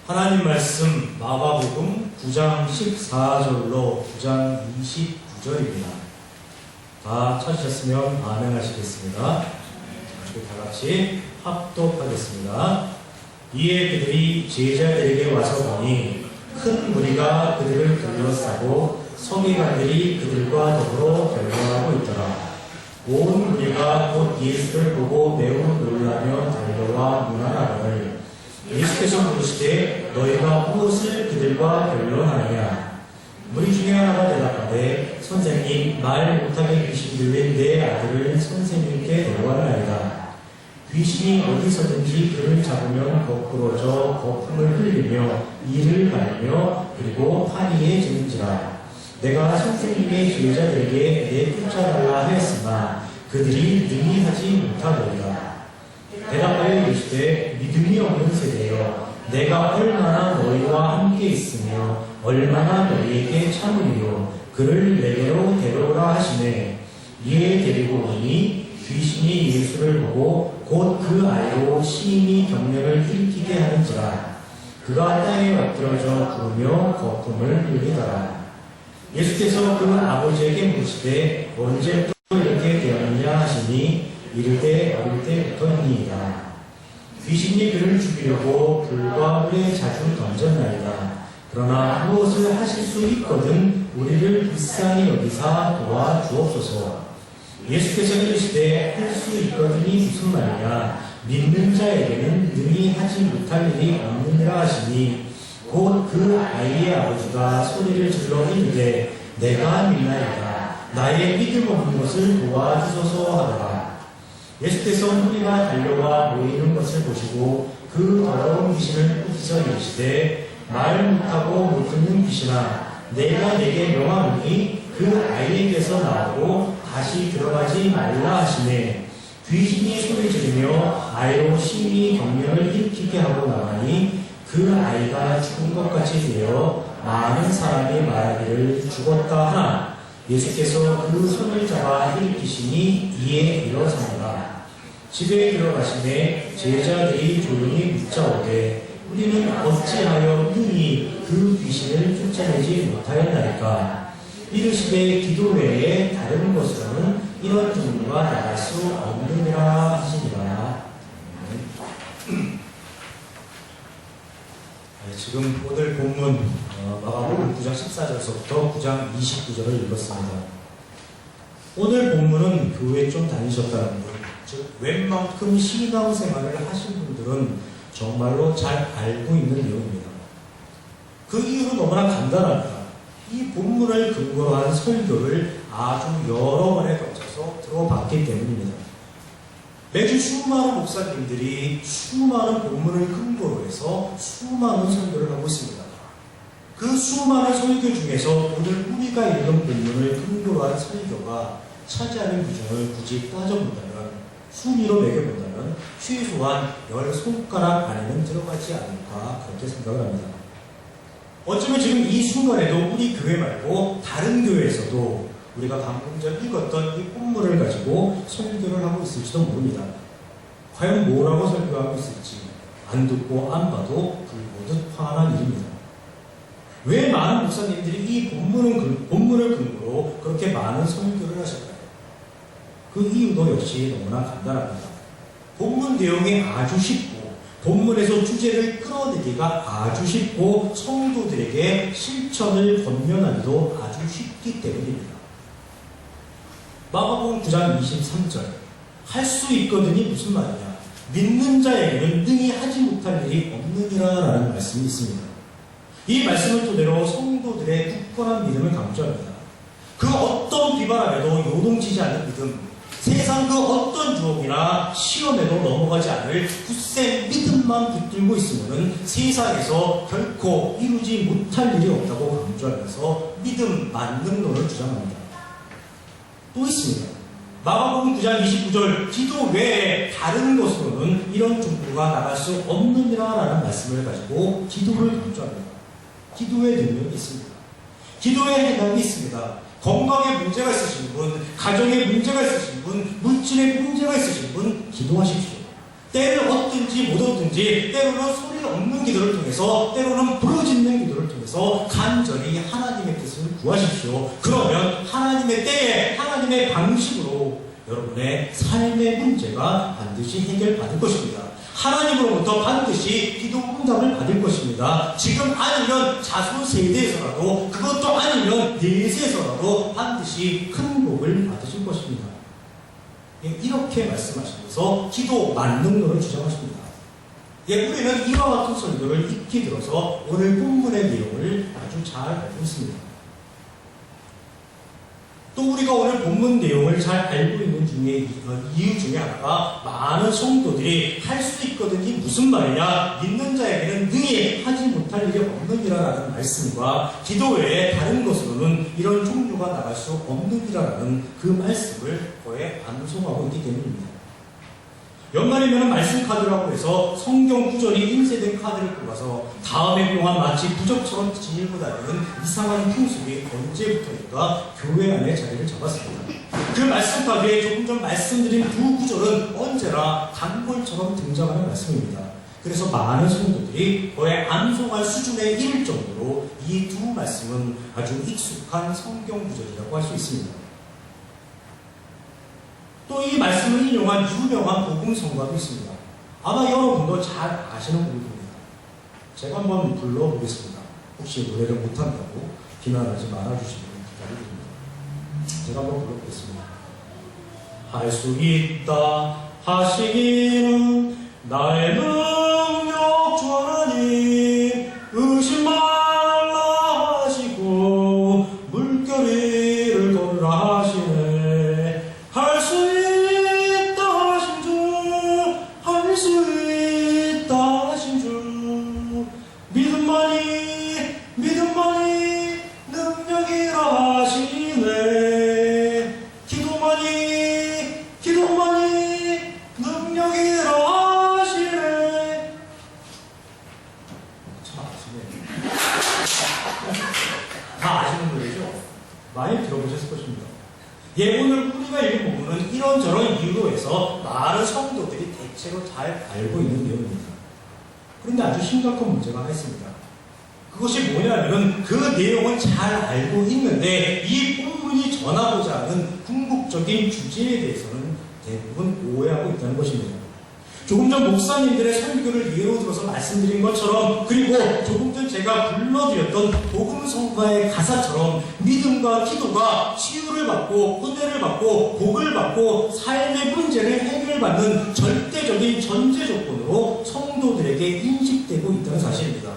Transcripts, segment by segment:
하나님 말씀 마가복음 9장 14절로 9장 29절입니다. 다 찾으셨으면 반응하시겠습니다. 다 같이 합독하겠습니다. 이에 그들이 제자들에게 와서 보니 큰 무리가 그들을 둘러싸고 서기관들이 그들과 더불어 변론하고 있더라. 온 무리가 곧 예수를 보고 매우 놀라며 달려와 문안하거늘 예수께서 물으시되 너희가 무엇을 그들과 변론하느냐? 무리 중에 하나가 대답하되 선생님, 말 못하게 귀신이 들린 내 아들을 선생님께 데려가나이다. 귀신이 어디서든지 그를 잡으면 거꾸러져 거품을 흘리며 이를 갈며 그리고 파리에 지는지라. 내가 선생님의 제자들에게 내쫓아달라 하였으나 그들이 능히 하지 못하더이다. 대답하여 이르시되 믿음이 없는 세대여, 내가 얼마나 너희와 함께 있으며 얼마나 너희에게 참으리요. 그를 내게로 데려오라 하시매 이에 데리고 오니 귀신이 예수를 보고 곧 그 아이로 심히 경련을 일으키게 하는지라. 그가 땅에 엎드러져 부르며 거품을 흘리더라. 예수께서 그 아버지에게 물으시되 언제부터 이렇게 되었느냐 하시니 이르되 어릴 때부터니이다. 귀신이 그를 죽이려고 불과 물에 자주 던졌나이다. 그러나 무엇을 하실 수 있거든 우리를 불쌍히 여기사 도와주옵소서. 예수께서 이르시되 할 수 있거든이 무슨 말이냐? 믿는 자에게는 능히 하지 못할 일이 없느니라 하시니 곧 그 아이의 아버지가 소리를 질러 이르되 내가 믿나이다. 나의 믿음 없는 것을 도와주소서 하더라. 예수께서 무리가 달려와 모이는 것을 보시고 그 더러운 귀신을 꾸짖어 이르시되 말 못하고 못 듣는 귀신아, 내가 내게 명하노니 그 아이에게서 나오고 다시 들어가지 말라 하시매 귀신이 소리 지르며 아이로 심히 경련을 일으키게 하고 나가니 그 아이가 죽은 것 같이 되어 많은 사람이 말하기를 죽었다 하나 예수께서 그 손을 잡아 일으키시니 이에 일어서니라. 집에 들어가시매 제자들이 조용히 묻자오되 우리는 어찌하여 능히 그 귀신을 쫓아내지 못하였나이까? 이르시되 기도 외에 다른 것으로는 이런 종류가 나갈 수 없느니라 하시니라. 지금 오늘 본문 마가복음 9장 14절서부터 9장 29절을 읽었습니다. 오늘 본문은 교회 좀 다니셨다는 분, 즉 웬만큼 신앙생활을 하신 분들은 정말로 잘 알고 있는 내용입니다. 그 이유는 너무나 간단합니다. 이 본문을 근거로 한 설교를 아주 여러 번에 걸쳐서 들어봤기 때문입니다. 매주 수많은 목사님들이 수많은 본문을 근거로 해서 수많은 설교를 하고 있습니다. 그 수많은 설교 중에서 오늘 우리가 읽은 본문을 근거로 한 설교가 차지하는 비중을 굳이 따져본다면, 순위로 매겨본다면 최소한 10손가락 안에는 들어가지 않을까 그렇게 생각을 합니다. 어쩌면 지금 이 순간에도 우리 교회 말고 다른 교회에서도 우리가 방금 전 읽었던 이 본문을 가지고 설교를 하고 있을지도 모릅니다. 과연 뭐라고 설교하고 있을지 안 듣고 안 봐도 불보듯 화난 일입니다. 왜 많은 목사님들이 이 본문을 근거로 그렇게 많은 설교를 하실까요? 그 이유도 역시 너무나 간단합니다. 본문 내용이 아주 쉽고 본문에서 주제를 끌어내기가 아주 쉽고 성도들에게 실천을 권면하기도 아주 쉽기 때문입니다. 마가복음 9장 23절 할 수 있거든이 무슨 말이냐? 믿는 자에게는 능히 하지 못할 일이 없느니라 라는 말씀이 있습니다. 이 말씀을 토대로 성도들의 굳건한 믿음을 강조합니다. 그 어떤 비바람에도 요동치지 않는 믿음, 세상 그 어떤 유혹이나 시험에도 넘어가지 않을 굳센 믿음만 붙들고 있으면 세상에서 결코 이루지 못할 일이 없다고 강조하면서 믿음 만능론을 주장합니다. 또 있습니다. 마가복음 9장 29절 기도 외에 다른 것으로는 이런 종류가 나갈 수 없느니라 라는 말씀을 가지고 기도를 강조합니다. 기도의 능력이 있습니다. 기도의 해답이 있습니다. 건강에 문제가 있으신 분, 가정에 문제가 있으신 분, 물질에 문제가 있으신 분 기도하십시오. 때를 얻든지 못 얻든지 때로는 소리 없는 기도를 통해서 때로는 부르짖는 기도를 통해서 간절히 하나님의 뜻을 구하십시오. 그러면 하나님의 때에 하나님의 방식으로 여러분의 삶의 문제가 반드시 해결받을 것입니다. 하나님으로부터 반드시 기도 응답을 받을 것입니다. 지금 아니면 자손 세대에서라도 그것도 아니면 내세에서라도 반드시 큰 복을 받으실 것입니다. 이렇게 말씀하시면서 기도 만능론을 주장하십니다. 우리는 이와 같은 설교를 익히 들어서 오늘 본문의 내용을 아주 잘 알고 있습니다. 또 우리가 오늘 본문 내용을 잘 알고 있는 이유 중에 하나가 많은 성도들이 할 수 있거든 이 무슨 말이냐, 믿는 자에게는 능히 하지 못할 일이 없느니라라는 말씀과 기도 외에 다른 것으로는 이런 종류가 나갈 수 없느니라라는 그 말씀을 거의 암송하고 있기 때문입니다. 연말이면 말씀 카드라고 해서 성경 구절이 인쇄된 카드를 뽑아서 다음에 동안 마치 부적처럼 지니고 다니는 이상한 풍습이 언제부터인가 교회 안에 자리를 잡았습니다. 그 말씀 카드에 조금 전 말씀드린 두 구절은 언제나 단골처럼 등장하는 말씀입니다. 그래서 많은 성도들이 거의 암송할 수준에 이를 정도로 이 두 말씀은 아주 익숙한 성경 구절이라고 할 수 있습니다. 또 이 말씀을 인용한 유명한 복음 성가도 있습니다. 아마 여러분도 잘 아시는 부분입니다. 제가 한번 불러보겠습니다. 혹시 노래를 못한다고 비난하지 말아주시기를 부탁드립니다. 제가 한번 불러보겠습니다. 할 수 있다 하시기는 나의 능력 주 하나님, 의심 말라 하시고 물결 위를 걸으라 하시네. 할 수 있다 하신 주, 할 수 있다 하신 주, 믿음만이 능력이라 하시네. 기도만이 능력이라 하시네. 참 아시네. 다 아시는 노래죠? 많이 들어보셨을 것입니다. 오늘 우리가 읽은 부분은 이런저런 이유로 해서 많은 성도들이 대체로 잘 알고 있는 내용입니다. 그런데 아주 심각한 문제가 하나 있습니다. 그것이 뭐냐면 그 내용은 잘 알고 있는데 이 본문이 전하고자 하는 궁극적인 주제에 대해서는 대부분 오해하고 있다는 것입니다. 조금 전 목사님들의 설교를 예로 들어서 말씀드린 것처럼, 그리고 조금 전 제가 불러드렸던 복음 성가의 가사처럼 믿음과 기도가 치유를 받고 은혜를 받고 복을 받고 삶의 문제를 해결받는 절대적인 전제 조건으로 성도들에게 인식되고 있다는 사실입니다.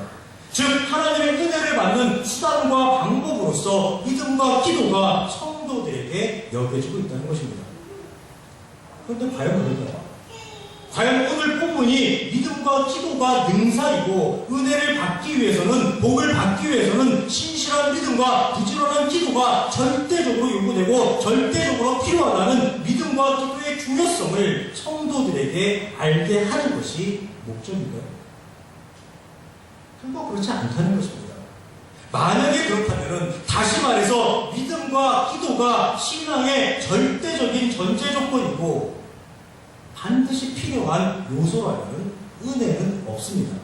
즉 하나님의 은혜를 받는 수단과 방법으로서 믿음과 기도가 성도들에게 여겨지고 있다는 것입니다. 그런데 과연 그럴까요? 과연 오늘 본문이 믿음과 기도가 능사이고 은혜를 받기 위해서는, 복을 받기 위해서는 신실한 믿음과 부지런한 기도가 절대적으로 요구되고 절대적으로 필요하다는 믿음과 기도의 중요성을 성도들에게 알게 하는 것이 목적인가요? 결국 그렇지 않다는 것입니다. 만약에 그렇다면 다시 말해서 믿음과 기도가 신앙의 절대적인 전제 조건이고 반드시 필요한 요소라면 은혜는 없습니다.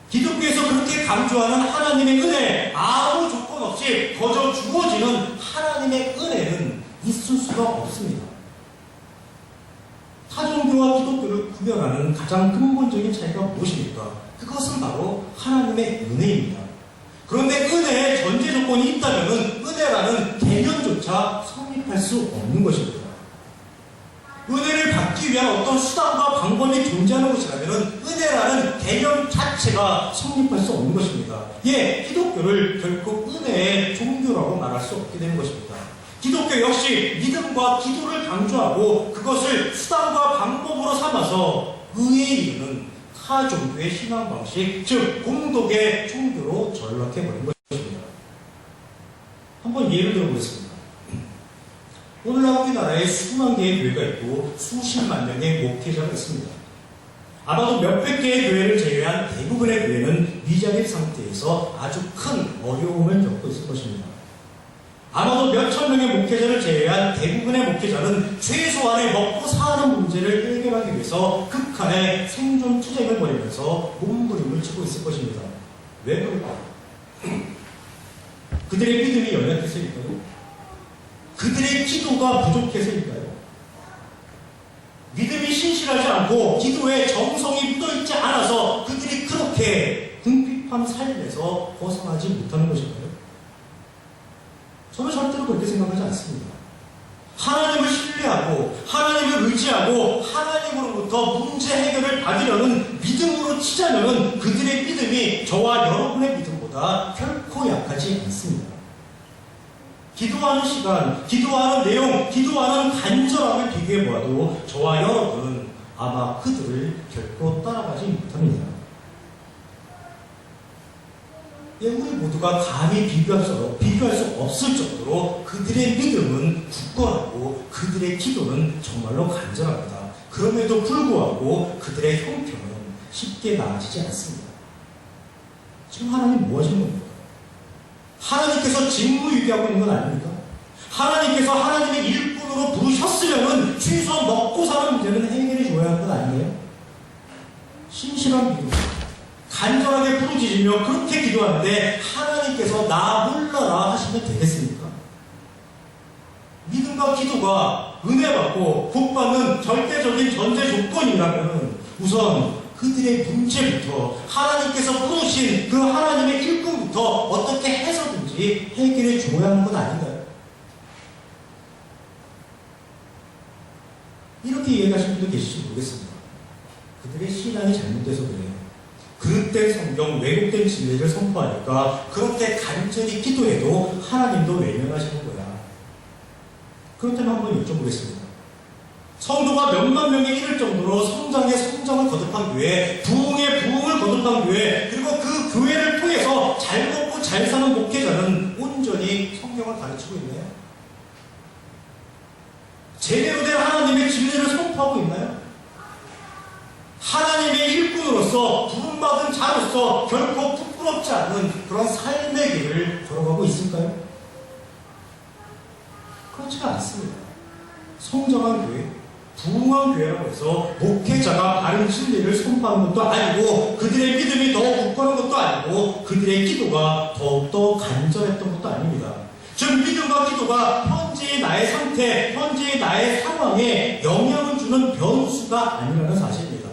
기독교에서 그렇게 강조하는 하나님의 은혜, 아무 조건 없이 거저 주어지는 하나님의 은혜는 있을 수가 없습니다. 타종교와 기독교를 구별하는 가장 근본적인 차이가 무엇입니까? 그것은 바로 하나님의 은혜입니다. 그런데 은혜의 전제 조건이 있다면 은혜라는 개념조차 성립할 수 없는 것입니다. 은혜를 받기 위한 어떤 수단과 방법이 존재하는 것이라면 은혜라는 개념 자체가 성립할 수 없는 것입니다. 기독교를 결국 은혜의 종교라고 말할 수 없게 되는 것입니다. 기독교 역시 믿음과 기도를 강조하고 그것을 수단과 방법으로 삼아서 의에 이르는 타 종교의 신앙 방식, 즉 공덕의 종교로 전락해버린 것입니다. 한번 예를 들어보겠습니다. 오늘날 우리나라에 수만 개의 교회가 있고 수십만 명의 목회자가 있습니다. 아마도 몇백 개의 교회를 제외한 대부분의 교회는 미자립 상태에서 아주 큰 어려움을 겪고 있을 것입니다. 아마도 몇천 명의 목회자를 제외한 대부분의 목회자는 최소한의 먹고 사는 문제를 해결하기 위해서 극한의 생존 투쟁을 벌이면서 몸부림을 치고 있을 것입니다. 왜 그럴까요? 그들의 믿음이 연약해서일까요? 그들의 기도가 부족해서일까요? 믿음이 신실하지 않고 기도에 정성이 묻어있지 않아서 그들이 그렇게 궁핍한 삶에서 벗어나지 못하는 것일까요? 저는 절대로 그렇게 생각하지 않습니다. 하나님을 신뢰하고 하나님을 의지하고 하나님으로부터 문제 해결을 받으려는 믿음으로 치자면 그들의 믿음이 저와 여러분의 믿음보다 결코 약하지 않습니다. 기도하는 시간, 기도하는 내용, 기도하는 간절함을 비교해 보아도 저와 여러분은 아마 그들을 결코 따라가지 못합니다. 우리 모두가 감히 비교할 수 없을 정도로 그들의 믿음은 굳건하고 그들의 기도는 정말로 간절합니다. 그럼에도 불구하고 그들의 형편은 쉽게 나아지지 않습니다. 지금 하나님 뭐 하시는 겁니까? 하나님께서 직무유기하고 있는 건 아닙니까? 하나님께서 하나님의 일꾼으로 부르셨으면 최소한 먹고 사는 문제는 해결해 줘야 하는 건 아니에요? 신실한 믿음, 간절하게 부르짖으며 그렇게 기도하는데 하나님께서 나 몰라라 하시면 되겠습니까? 믿음과 기도가 은혜 받고 복 받는 절대적인 전제 조건이라면 우선 그들의 문제부터 하나님께서 부르신 그 하나님의 일꾼부터 어떻게 해서든지 해결해 줘야 하는 건 아닌가요? 이렇게 이해하시는 분도 계실지 모르겠습니다. 그들의 신앙이 잘못돼서 그래요. 그릇된 성경, 왜곡된 진리를 선포하니까 그렇게 간절히 기도해도 하나님도 외면하시는 거야. 그렇다면 한번 여쭤보겠습니다. 성도가 몇만 명에 이를 정도로 성장의 성장을 거듭한 교회, 부흥의 부흥을 거듭한 교회, 그리고 그 교회를 통해서 잘 먹고 잘 사는 목회자는 온전히 성경을 가르치고 있나요? 제대로 된 하나님의 진리를 선포하고 있나요? 하나님의 일꾼으로서 부름받은 자로서 결코 부끄럽지 않은 그런 삶의 길을 걸어가고 있을까요? 그렇지가 않습니다. 성장한 교회, 부흥한 교회라고 해서 목회자가 바른 진리를 선포하는 것도 아니고 그들의 믿음이 더 굳건한 것도 아니고 그들의 기도가 더욱더 간절했던 것도 아닙니다. 즉 믿음과 기도가 현재의 나의 상태, 현재의 나의 상황에 영향을 주는 변수가 아니라는 사실입니다.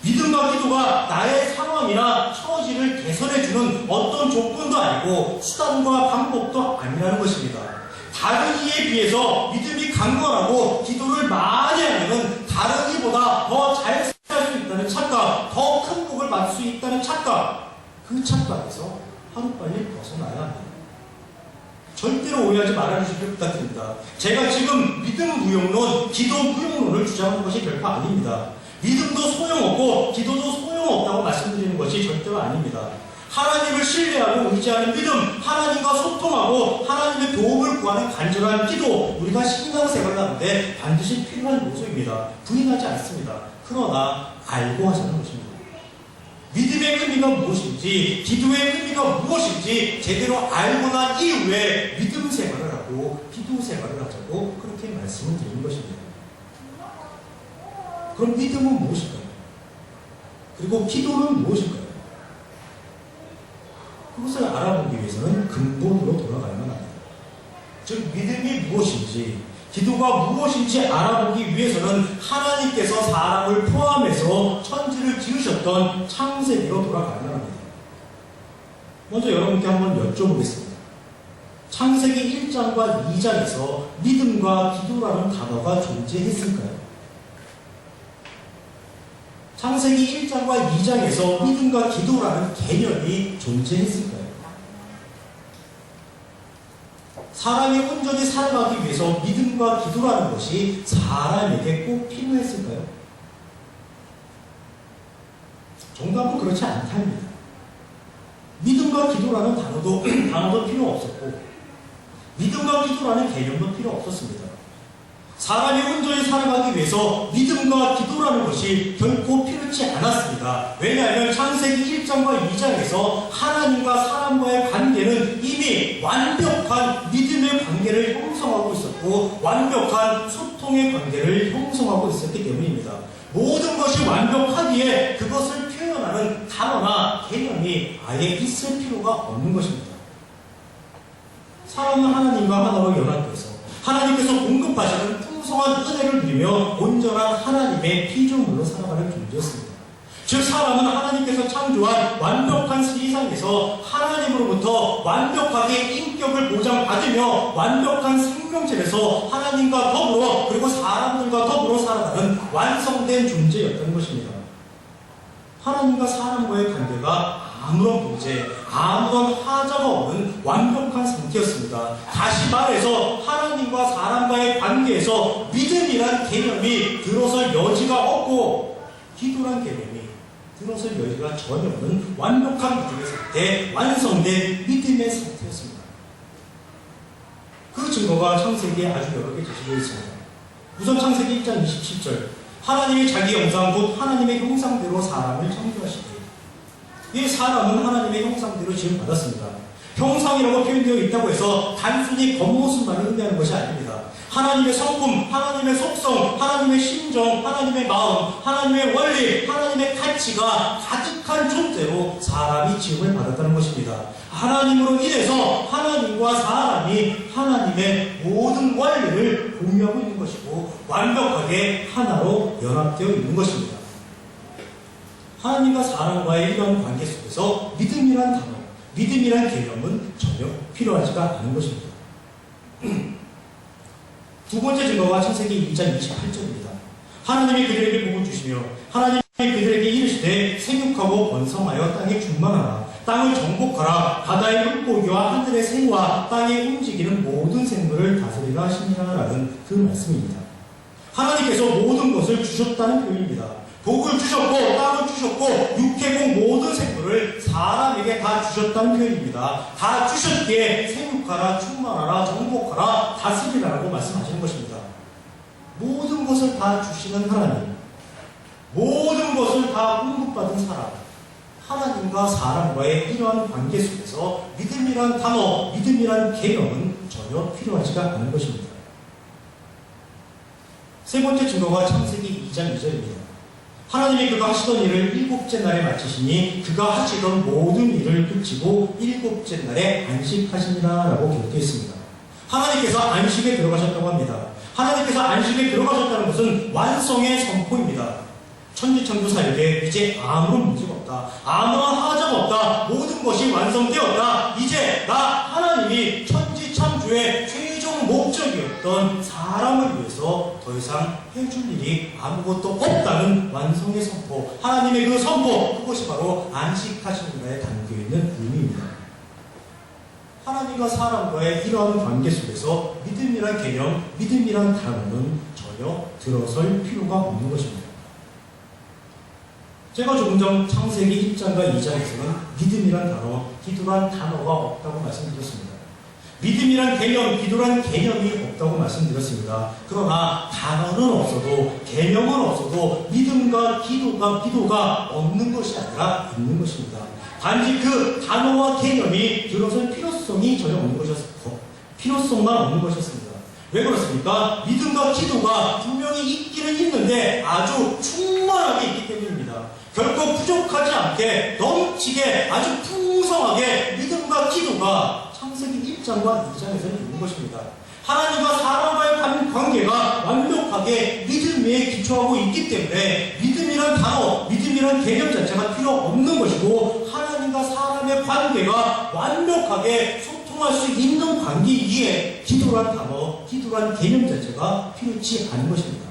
믿음과 기도가 나의 상황이나 처지를 개선해주는 어떤 조건도 아니고 수단과 방법도 아니라는 것입니다. 다른 이에 비해서 믿음이 강건하고 기도를 많이 하면 다른 이보다 더 잘 살 수 있다는 착각, 더 큰 복을 받을 수 있다는 착각, 그 착각에서 하루빨리 벗어나야 합니다. 절대로 오해하지 말아주시길 부탁드립니다. 제가 지금 믿음 무용론, 기도 무용론을 주장하는 것이 결코 아닙니다. 믿음도 소용없고 기도도 소용없다고 말씀드리는 것이 절대로 아닙니다. 하나님을 신뢰하고 의지하는 믿음, 하나님과 소통하고 하나님의 도움을 구하는 간절한 기도, 우리가 신앙생활을 하는데 반드시 필요한 요소입니다. 부인하지 않습니다. 그러나 알고 하자는 것입니다. 믿음의 의미가 무엇인지, 기도의 의미가 무엇인지 제대로 알고 난 이후에 믿음 생활을 하고 기도 생활을 하자고 그렇게 말씀을 드리는 것입니다. 그럼 믿음은 무엇일까요? 그리고 기도는 무엇일까요? 그것을 알아보기 위해서는 근본으로 돌아가야만 합니다. 즉 믿음이 무엇인지, 기도가 무엇인지 알아보기 위해서는 하나님께서 사람을 포함해서 천지를 지으셨던 창세기로 돌아가야만 합니다. 먼저 여러분께 한번 여쭤보겠습니다. 창세기 1장과 2장에서 믿음과 기도라는 단어가 존재했을까요? 창세기 1장과 2장에서 믿음과 기도라는 개념이 존재했을까요? 사람이 온전히 살아가기 위해서 믿음과 기도라는 것이 사람에게 꼭 필요했을까요? 정답은 그렇지 않답니다. 믿음과 기도라는 단어도 필요 없었고 믿음과 기도라는 개념도 필요 없었습니다. 사람이 온전히 살아가기 위해서 믿음과 기도라는 것이 결코 필요치 필요치 않았습니다. 왜냐하면 창세기 1장과 2장에서 하나님과 사람과의 관계는 이미 완벽한 믿음의 관계를 형성하고 있었고 완벽한 소통의 관계를 형성하고 있었기 때문입니다. 모든 것이 완벽하기에 그것을 표현하는 단어나 개념이 아예 있을 필요가 없는 것입니다. 사람은 하나님과 하나로 연합돼서 하나님께서 공급하시는 풍성한 은혜를 누리며 온전한 하나님의 피조물로 살아가는 존재였습니다. 즉 사람은 하나님께서 창조한 완벽한 세상에서 하나님으로부터 완벽하게 인격을 보장받으며 완벽한 생명체에서 하나님과 더불어 그리고 사람들과 더불어 살아가는 완성된 존재였던 것입니다. 하나님과 사람과의 관계가 아무런 문제, 아무런 하자가 없는 완벽한 상태였습니다. 다시 말해서 하나님과 사람과의 관계에서 믿음이란 개념이 들어설 여지가 없고 기도란 개념이 들어설 여지가 전혀 없는 완벽한 믿음의 상태, 완성된 믿음의 상태였습니다. 그 증거가 창세기에 아주 여러 개 제시되어 있습니다. 우선 창세기 1장 27절 하나님이 자기 영상 곧 하나님의 형상대로 사람을 창조하시되 이 사람은 하나님의 형상대로 지음받았습니다. 형상이라고 표현되어 있다고 해서 단순히 겉모습만을 의미하는 것이 아닙니다. 하나님의 성품, 하나님의 속성, 하나님의 심정, 하나님의 마음, 하나님의 원리, 하나님의 가치가 가득한 존재로 사람이 지음을 받았다는 것입니다. 하나님으로 인해서 하나님과 사람이 하나님의 모든 원리를 공유하고 있는 것이고 완벽하게 하나로 연합되어 있는 것입니다. 하나님과 사람과의 이런 관계 속에서 믿음이란 단어, 믿음이란 개념은 전혀 필요하지가 않은 것입니다. 두 번째 증거가 창세기 2장 28절입니다. 하나님이 그들에게 복을 주시며 하나님이 그들에게 이르시되 생육하고 번성하여 땅에 충만하라. 땅을 정복하라. 바다의 물고기와 하늘의 새와 땅에 움직이는 모든 생물을 다스리라 하시니라라는 그 말씀입니다. 하나님께서 모든 것을 주셨다는 표현입니다. 복을 주셨고 땅을 주셨고 육해공 모든 생물을 사람에게 다 주셨다는 표현입니다. 다 주셨기에 생육하라, 충만하라, 정복하라, 다스리라라고 말씀하시는 것입니다. 모든 것을 다 주시는 하나님, 모든 것을 다 공급받은 사람, 하나님과 사람과의 이러한 관계 속에서 믿음이란 단어, 믿음이란 개념은 전혀 필요하지가 않은 것입니다. 세 번째 증거가 창세기 2장 2절입니다. 하나님이 그가 하시던 일을 일곱째 날에 마치시니 그가 하시던 모든 일을 끝이고 일곱째 날에 안식하시니라 라고 기록되어 있습니다. 하나님께서 안식에 들어가셨다고 합니다. 하나님께서 안식에 들어가셨다는 것은 완성의 선포입니다. 천지창조 사역에 이제 아무런 문제가 없다. 아무런 하자가 없다. 모든 것이 완성되었다. 이제 나 하나님이 천지창조의 최종 목적이었던 사람을 위해서 더 이상 해줄 일이 아무것도 없다는 완성의 선포, 하나님의 그 선포, 그것이 바로 안식하시는 날에 담겨있는 의미입니다. 하나님과 사람과의 이러한 관계 속에서 믿음이란 개념, 믿음이란 단어는 전혀 들어설 필요가 없는 것입니다. 제가 조금 전 창세기 1장과 2장에서는 믿음이란 단어, 기도란 단어가 없다고 말씀드렸습니다. 믿음이란 개념, 기도란 개념이 없다고 말씀드렸습니다. 그러나 단어는 없어도, 개념은 없어도 믿음과 기도가 없는 것이 아니라 있는 것입니다. 단지 그 단어와 개념이 들어설 필요성이 전혀 없는 것이었고, 필요성만 없는 것이었습니다. 왜 그렇습니까? 믿음과 기도가 분명히 있기는 있는데 아주 충만하게 있기 때문입니다. 결코 부족하지 않게 넘치게 아주 풍성하게 믿음과 기도가 창세기 1장과 2장에서는 있는 것입니다. 하나님과 사람과의 관계가 완벽하게 믿음에 기초하고 있기 때문에 믿음이란 단어, 믿음이란 개념 자체가 필요 없는 것이고 하나님과 사람의 관계가 완벽하게 소통할 수 있는 관계이기에 기도란 단어, 기도란 개념 자체가 필요치 않은 것입니다.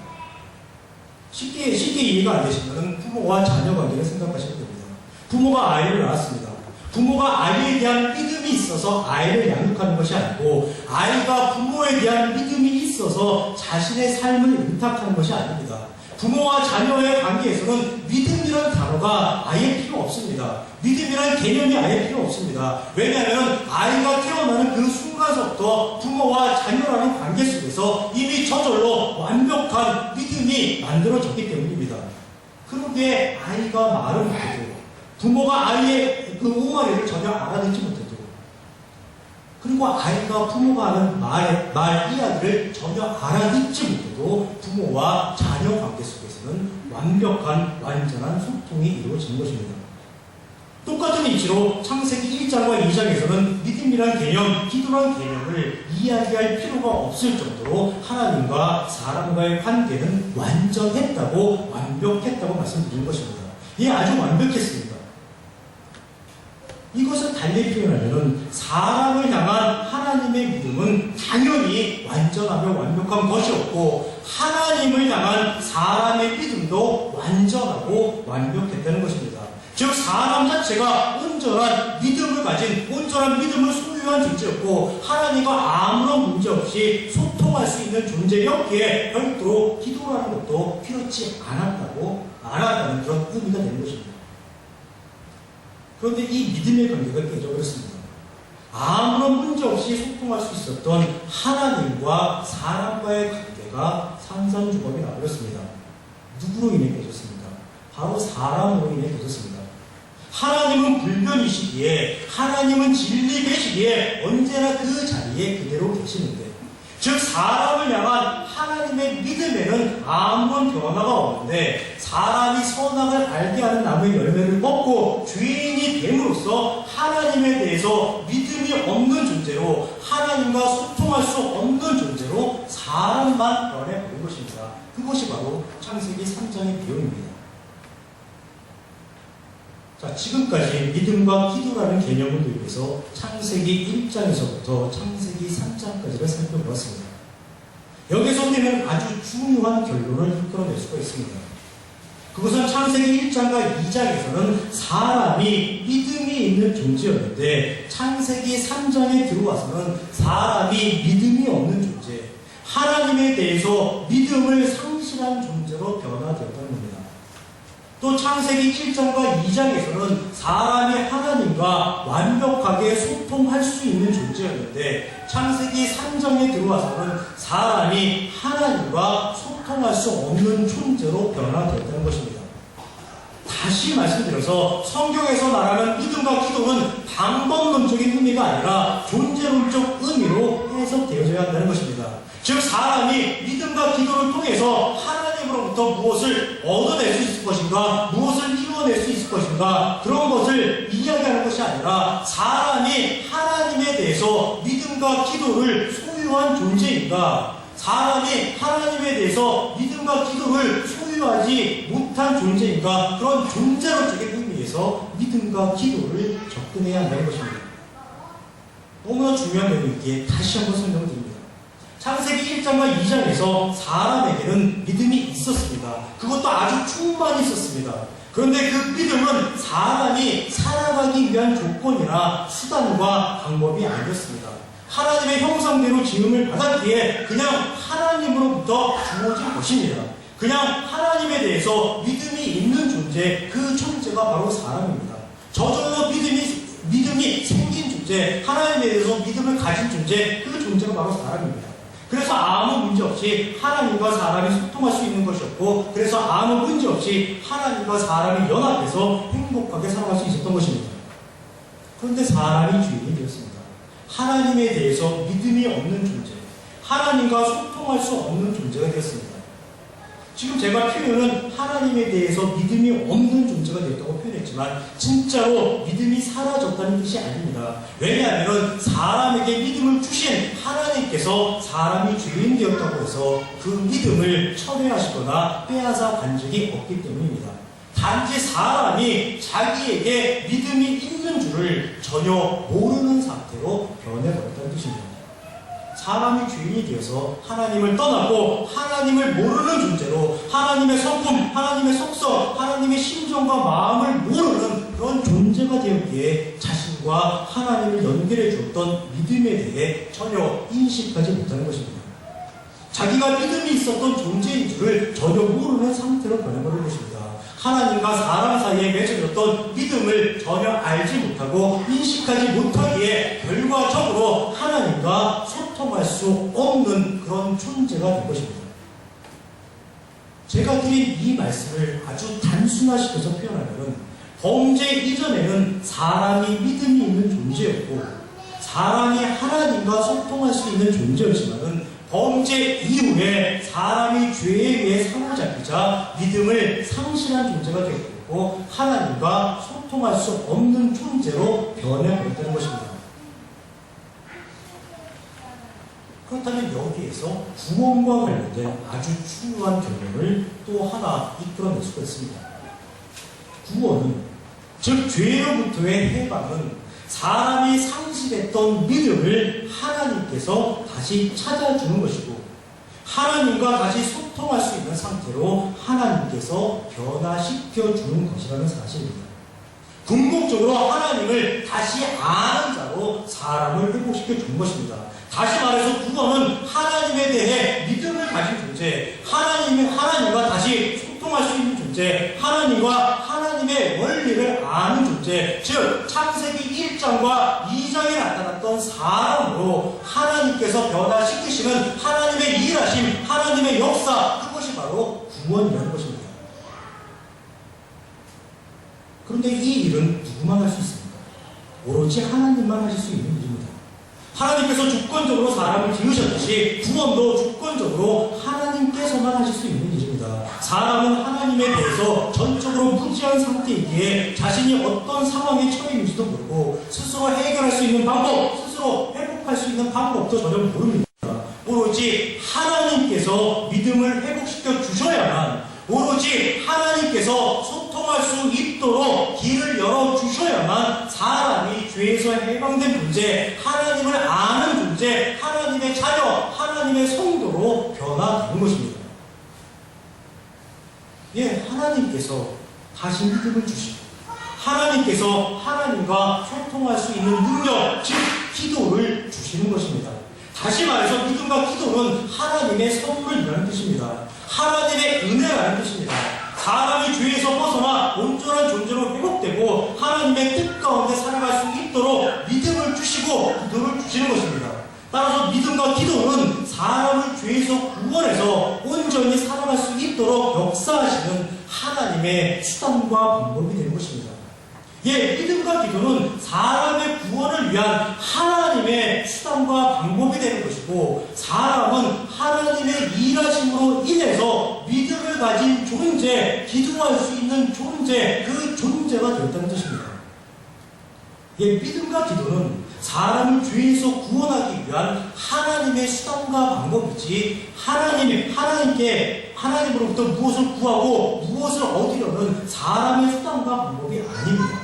쉽게 이해가 안 되시면 부모와 자녀 관계를 생각하시면 됩니다. 부모가 아이를 낳았습니다. 부모가 아이에 대한 믿음이 있어서 아이를 양육하는 것이 아니고 아이가 부모에 대한 믿음이 있어서 자신의 삶을 의탁하는 것이 아닙니다. 부모와 자녀의 관계에서는 믿음이라는 단어가 아예 필요 없습니다. 믿음이라는 개념이 아예 필요 없습니다. 왜냐하면 아이가 태어나는 그 순간서부터 부모와 자녀라는 관계 속에서 이미 저절로 완벽한 믿음이 만들어졌기 때문입니다. 그러기에 아이가 말을 못해도, 부모가 아이의 그 옹알이를 전혀 알아듣지 못해도, 그리고 아이가 부모가 하는 말 이야기를 전혀 알아듣지 못해도 부모와 자녀 관계 속에서는 완벽한, 완전한 소통이 이루어지는 것입니다. 똑같은 이치로 창세기 1장과 2장에서는 믿음이란 개념, 기도란 개념을 이야기할 필요가 없을 정도로 하나님과 사람과의 관계는 완전했다고, 완벽했다고 말씀드리는 것입니다. 이게 아주 완벽했습니다. 이것을 달리 표현하면 사람을 향한 하나님의 믿음은 당연히 완전하며 완벽한 것이었고, 하나님을 향한 사람의 믿음도 완전하고 완벽했다는 것입니다. 즉 사람 자체가 온전한 믿음을 가진, 온전한 믿음을 소유한 존재였고, 하나님과 아무런 문제 없이 소통할 수 있는 존재였기에 별도로 기도라는 것도 필요치 않았다는 그런 의미가 되는 것입니다. 그런데 이 믿음의 관계가 깨져버렸습니다. 아무런 문제 없이 소통할 수 있었던 하나님과 사람과의 관계가 산산조각이 나버렸습니다. 누구로 인해 깨졌습니까? 바로 사람으로 인해 깨졌습니다. 하나님은 불변이시기에, 하나님은 진리 계시기에 언제나 그 자리에 그대로 계시는데, 즉 사람을 향한 하나님의 믿음에는 아무런 변화가 없는데, 사람이 선악을 알게 하는 나무의 열매를 먹고 죄인이 됨으로써 하나님에 대해서 믿음이 없는 존재로, 하나님과 소통할 수 없는 존재로 사람만 변해버린 것입니다. 그것이 바로 창세기 3장의 내용입니다. 자, 지금까지 믿음과 기도라는 개념을 도입해서 창세기 1장에서부터 창세기 3장까지를 살펴보았습니다. 여기서 우리는 아주 중요한 결론을 끌어낼 수가 있습니다. 그것은 창세기 1장과 2장에서는 사람이 믿음이 있는 존재였는데, 창세기 3장에 들어와서는 사람이 믿음이 없는 존재, 하나님에 대해서 믿음을 상실한 존재로 변화되었다는 겁니다. 또 창세기 1장과 2장에서는 사람이 하나님과 완벽하게 소통할 수 있는 존재였는데, 창세기 3장에 들어와서는 사람이 하나님과 소통할 수 없는 존재로 변화되었다는 것입니다. 다시 말씀드려서 성경에서 말하는 믿음과 기도는 방법론적인 의미가 아니라 존재론적 의미로 해석되어져야 한다는 것입니다. 즉 사람이 믿음과 기도를 통해서 하나님으로부터 무엇을 얻어낼 수 있을 것인가, 무엇을 이루어낼 수 있을 것인가, 그런 것을 이야기하는 것이 아니라 사람이 하나님에 대해서 믿음과 기도를 소유한 존재인가, 사람이 하나님에 대해서 믿음과 기도를 소유하지 못한 존재인가, 그런 존재론적인 의미에서 믿음과 기도를 접근해야 한다는 것입니다. 너무나 중요한 내용이기에 다시 한번 설명을 드립니다. 창세기 1장과 2장에서 사람에게는 믿음이 있었습니다. 그것도 아주 충만히 있었습니다. 그런데 그 믿음은 사람이 살아가기 위한 조건이나 수단과 방법이 아니었습니다. 하나님의 형상대로 지음을 받았기에 그냥 하나님으로부터 주어진 것입니다. 그냥 하나님에 대해서 믿음이 있는 존재, 그 존재가 바로 사람입니다. 저절로 믿음이 생긴 존재, 하나님에 대해서 믿음을 가진 존재, 그 존재가 바로 사람입니다. 그래서 아무 문제 없이 하나님과 사람이 소통할 수 있는 것이었고, 그래서 아무 문제 없이 하나님과 사람이 연합해서 행복하게 살아갈 수 있었던 것입니다. 그런데 사람이 주인이 되었습니다. 하나님에 대해서 믿음이 없는 존재, 하나님과 소통할 수 없는 존재가 되었습니다. 지금 제가 표현은 하나님에 대해서 믿음이 없는 존재가 되었다고 표현했지만 진짜로 믿음이 사라졌다는 뜻이 아닙니다. 왜냐하면 사람에게 믿음을 주신 하나님께서 사람이 죄인 되었다고 해서 그 믿음을 철회하시거나 빼앗아 간 적이 없기 때문입니다. 단지 사람이 자기에게 믿음이 있는 줄을 전혀 모르는 상태로 변해버렸다는 뜻입니다. 사람이 죄인이 되어서 하나님을 떠나고 하나님을 모르는 존재로 하나님의 성품, 하나님의 속성, 하나님의 심정과 마음을 모르는 그런 존재가 되었기에 자신과 하나님을 연결해 주었던 믿음에 대해 전혀 인식하지 못하는 것입니다. 자기가 믿음이 있었던 존재인 줄을 전혀 모르는 상태로 변해버린 것입니다. 하나님과 사람 사이에 맺어졌던 믿음을 전혀 알지 못하고 인식하지 못하기에 결과적으로 하나님과 소통할 수 없는 그런 존재가 된 것입니다. 제가 드린 이 말씀을 아주 단순히 단순화시켜서 표현하면 범죄 이전에는 사람이 믿음이 있는 존재였고 사람이 하나님과 소통할 수 있는 존재였지만은 범죄 이후에 사람이 죄에 의해 사로잡히자 믿음을 상실한 존재가 되었고 하나님과 소통할 수 없는 존재로 변해버렸다는 것입니다. 그렇다면 여기에서 구원과 관련된 아주 중요한 결론을 또 하나 이끌어낼 수가 있습니다. 구원은, 즉 죄로부터의 해방은 사람이 상실했던 믿음을 하나님께서 다시 찾아주는 것이고 하나님과 다시 소통할 수 있는 상태로 하나님께서 변화시켜주는 것이라는 사실입니다. 궁극적으로 하나님을 다시 아는 자로 사람을 회복시켜 준 것입니다. 다시 말해서 구원은 하나님에 대해 믿음을 가진 존재, 하나님과 다시 소통할 수 있는 존재, 하나님의 원리를 아는 존재, 즉 창세기 1장과 2장에 나타났던 사람으로 하나님께서 변화시키시는 하나님의 일하심, 하나님의 역사, 그것이 바로 구원이라는 것입니다. 그런데 이 일은 누구만 할 수 있습니까? 오로지 하나님만 하실 수 있는 일입니다. 하나님께서 주권적으로 사람을 지으셨듯이 구원도 주권적으로 하나님께서만 하실 수 있는 일입니다. 사람은 하나님에 대해서 전적으로 무지한 상태이기에 자신이 어떤 상황에 처해 있는지도 모르고 스스로 해결할 수 있는 방법, 스스로 회복할 수 있는 방법도 전혀 모릅니다. 오로지 하나님께서 믿음을 회복시켜 주셔야만, 오로지 하나님께서 소통할 수 있도록 길을 열어주셔야만 사람이 죄에서 해방된 존재, 하나님을 아는 존재, 하나님의 자녀, 하나님의 성도로 변화되는 것입니다. 예, 하나님께서 다시 믿음을 주시고 하나님께서 하나님과 소통할 수 있는 능력, 즉 기도를 주시는 것입니다. 다시 말해서 믿음과 기도는 하나님의 선물이라는 뜻입니다. 하나님의 은혜라는 뜻입니다. 사람이 죄에서 벗어나 온전한 존재로 회복되고 하나님의 뜻 가운데 살아갈 수 있도록 믿음을 주시고 기도를 주시는 것입니다. 따라서 믿음과 기도는 사람을 죄에서 구원해서 온전히 살아갈 수 있도록 역사하시는 하나님의 수단과 방법이 되는 것입니다. 예, 믿음과 기도는 사람의 구원을 위한 하나님의 수단과 방법이 되는 것이고 사람은 하나님의 일하심으로 인해서 믿음을 가진 존재, 기도할 수 있는 존재, 그 존재가 되었다는 뜻입니다. 예, 믿음과 기도는 사람을 죄에서 구원하기 위한 하나님의 수단과 방법이지 하나님으로부터 무엇을 구하고 무엇을 얻으려는 사람의 수단과 방법이 아닙니다.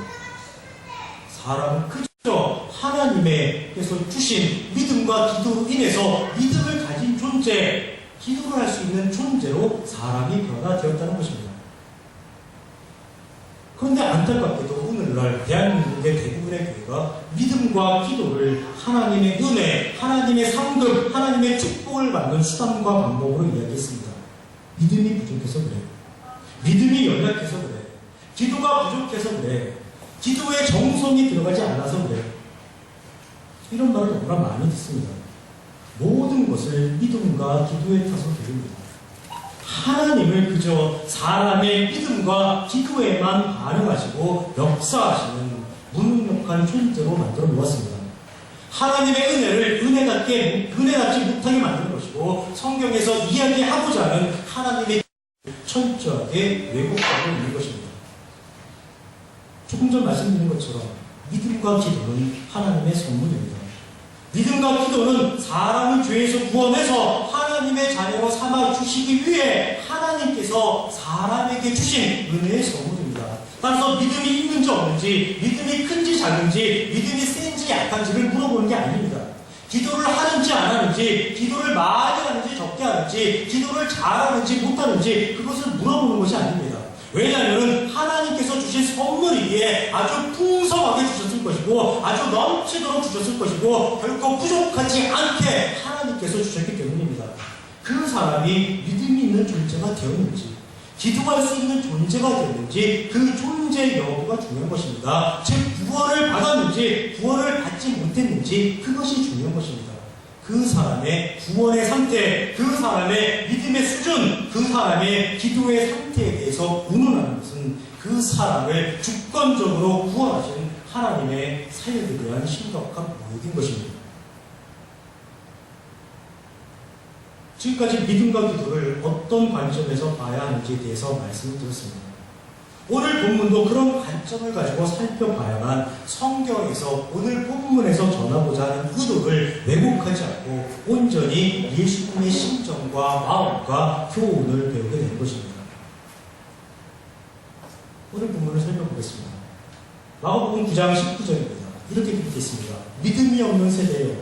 사람은 그저 하나님께서 주신 믿음과 기도로 인해서 믿음을 가진 존재, 기도를 할 수 있는 존재로 사람이 변화되었다는 것입니다. 그런데 안타깝게도 오늘날 대한민국의 대부분의 교회가 믿음과 기도를 하나님의 은혜, 하나님의 상급, 하나님의 축복을 받는 수단과 방법으로 이야기했습니다. 믿음이 부족해서 그래. 믿음이 연약해서 그래. 기도가 부족해서 그래. 기도에 정성이 들어가지 않아서 그래. 이런 말을 너무나 많이 듣습니다. 모든 것을 믿음과 기도에 타서 드립니다. 하나님을 그저 사람의 믿음과 기도에만 반응하시고 역사하시는 무능력한 존재로 만들어 놓았습니다. 하나님의 은혜를 은혜답지 못하게 만드는 것이고 성경에서 이야기하고자 하는 하나님의 철저하게 왜곡하고 있는 것입니다. 조금 전 말씀드린 것처럼 믿음과 기도는 하나님의 선물입니다. 믿음과 기도는 사람을 죄에서 구원해서 하나님의 자녀로 삼아 주시기 위해 하나님께서 사람에게 주신 은혜의 선물입니다. 따라서 믿음이 있는지 없는지, 믿음이 큰지 작은지, 믿음이 센지 약한지를 물어보는 게 아닙니다. 기도를 하는지 안 하는지, 기도를 많이 하는지 적게 하는지, 기도를 잘하는지 못하는지 그것을 물어보는 것이 아닙니다. 왜냐하면 하나님께서 주신 선물이기에 아주 풍성하게 주셨을 것이고 아주 넘치도록 주셨을 것이고 결코 부족하지 않게 하나님께서 주셨기 때문입니다. 그 사람이 믿음이 있는 존재가 되었는지 기도할 수 있는 존재가 되었는지 그 존재 여부가 중요한 것입니다. 즉 구원을 받았는지 구원을 받지 못했는지 그것이 중요한 것입니다. 그 사람의 구원의 상태, 그 사람의 믿음의 수준, 그 사람의 기도의 상태에 대해서 운운하는 것은 사람을 주권적으로 구원하신 하나님의 사역에 대한 심각한 모욕인 것입니다. 지금까지 믿음과 기도를 어떤 관점에서 봐야 하는지에 대해서 말씀을 드렸습니다. 오늘 본문도 그런 관점을 가지고 살펴봐야만 성경에서 오늘 본문에서 전하고자 하는 의도를 왜곡하지 않고 온전히 예수님의 심정과 마음과 교훈을 배우게 되는 것입니다. 오늘 본문을 살펴보겠습니다. 마가복음 9장 19절입니다. 이렇게 기록되어 있습니다. 믿음이 없는 세대요.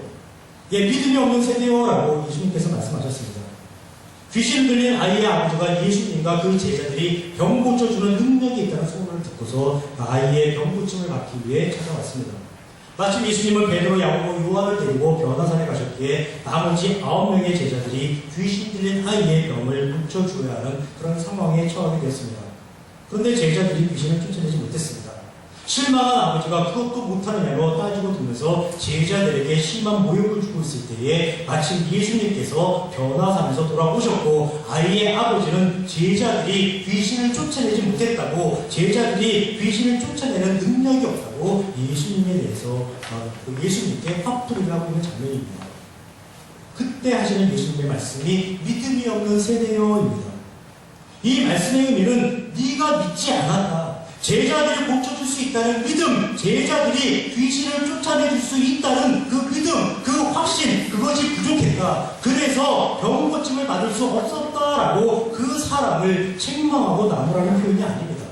예, 믿음이 없는 세대요 라고 예수님께서 말씀하셨습니다. 귀신 들린 아이의 아버지가 예수님과 그 제자들이 병 고쳐주는 능력이 있다는 소문을 듣고서 아이의 병 고침을 받기 위해 찾아왔습니다. 마침 예수님은 베드로, 야고보, 요한을 데리고 변화산에 가셨기에 나머지 9명의 제자들이 귀신 들린 아이의 병을 고쳐주어야 하는 그런 상황에 처하게 되었습니다. 그런데 제자들이 귀신을 쫓아내지 못했습니다. 실망한 아버지가 그것도 못하느냐고 따지고 들면서 제자들에게 심한 모욕을 주고 있을 때에 마침 예수님께서 변화산에서 돌아오셨고 아이의 아버지는 제자들이 귀신을 쫓아내지 못했다고, 제자들이 귀신을 쫓아내는 능력이 없다고 예수님에 대해서 예수님께 화풀이를 하고 있는 장면입니다. 그때 하시는 예수님의 말씀이 믿음이 없는 세대여입니다. 이 말씀의 의미는 네가 믿지 않았다, 제자들이 고쳐줄 수 있다는 믿음, 제자들이 귀신을 쫓아내줄 수 있다는 그 믿음, 그 확신, 그것이 부족했다. 그래서 병 고침을 받을 수 없었다라고 그 사람을 책망하고 나무라는 표현이 아닙니다.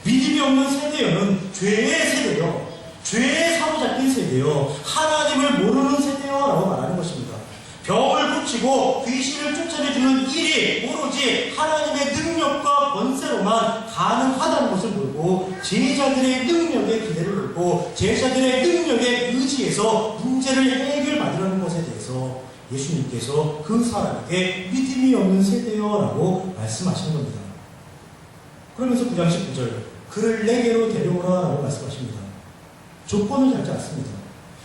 믿음이 없는 세대여는 죄의 세대요, 죄에 사로잡힌 세대요, 하나님을 모르는 세대요라고 말하는 것입니다. 병을 고치고 귀신을 쫓아내주는 일이 오로지 하나님의 능력과 권세로만 가능하다는 것을 모르고 제자들의 능력에 기대를 걸고 제자들의 능력에 의지해서 문제를 해결받으려는 것에 대해서 예수님께서 그 사람에게 믿음이 없는 세대여라고 말씀하시는 겁니다. 그러면서 9장 19절 그를 내게로 데려오라 라고 말씀하십니다. 조건을 달지 않습니다.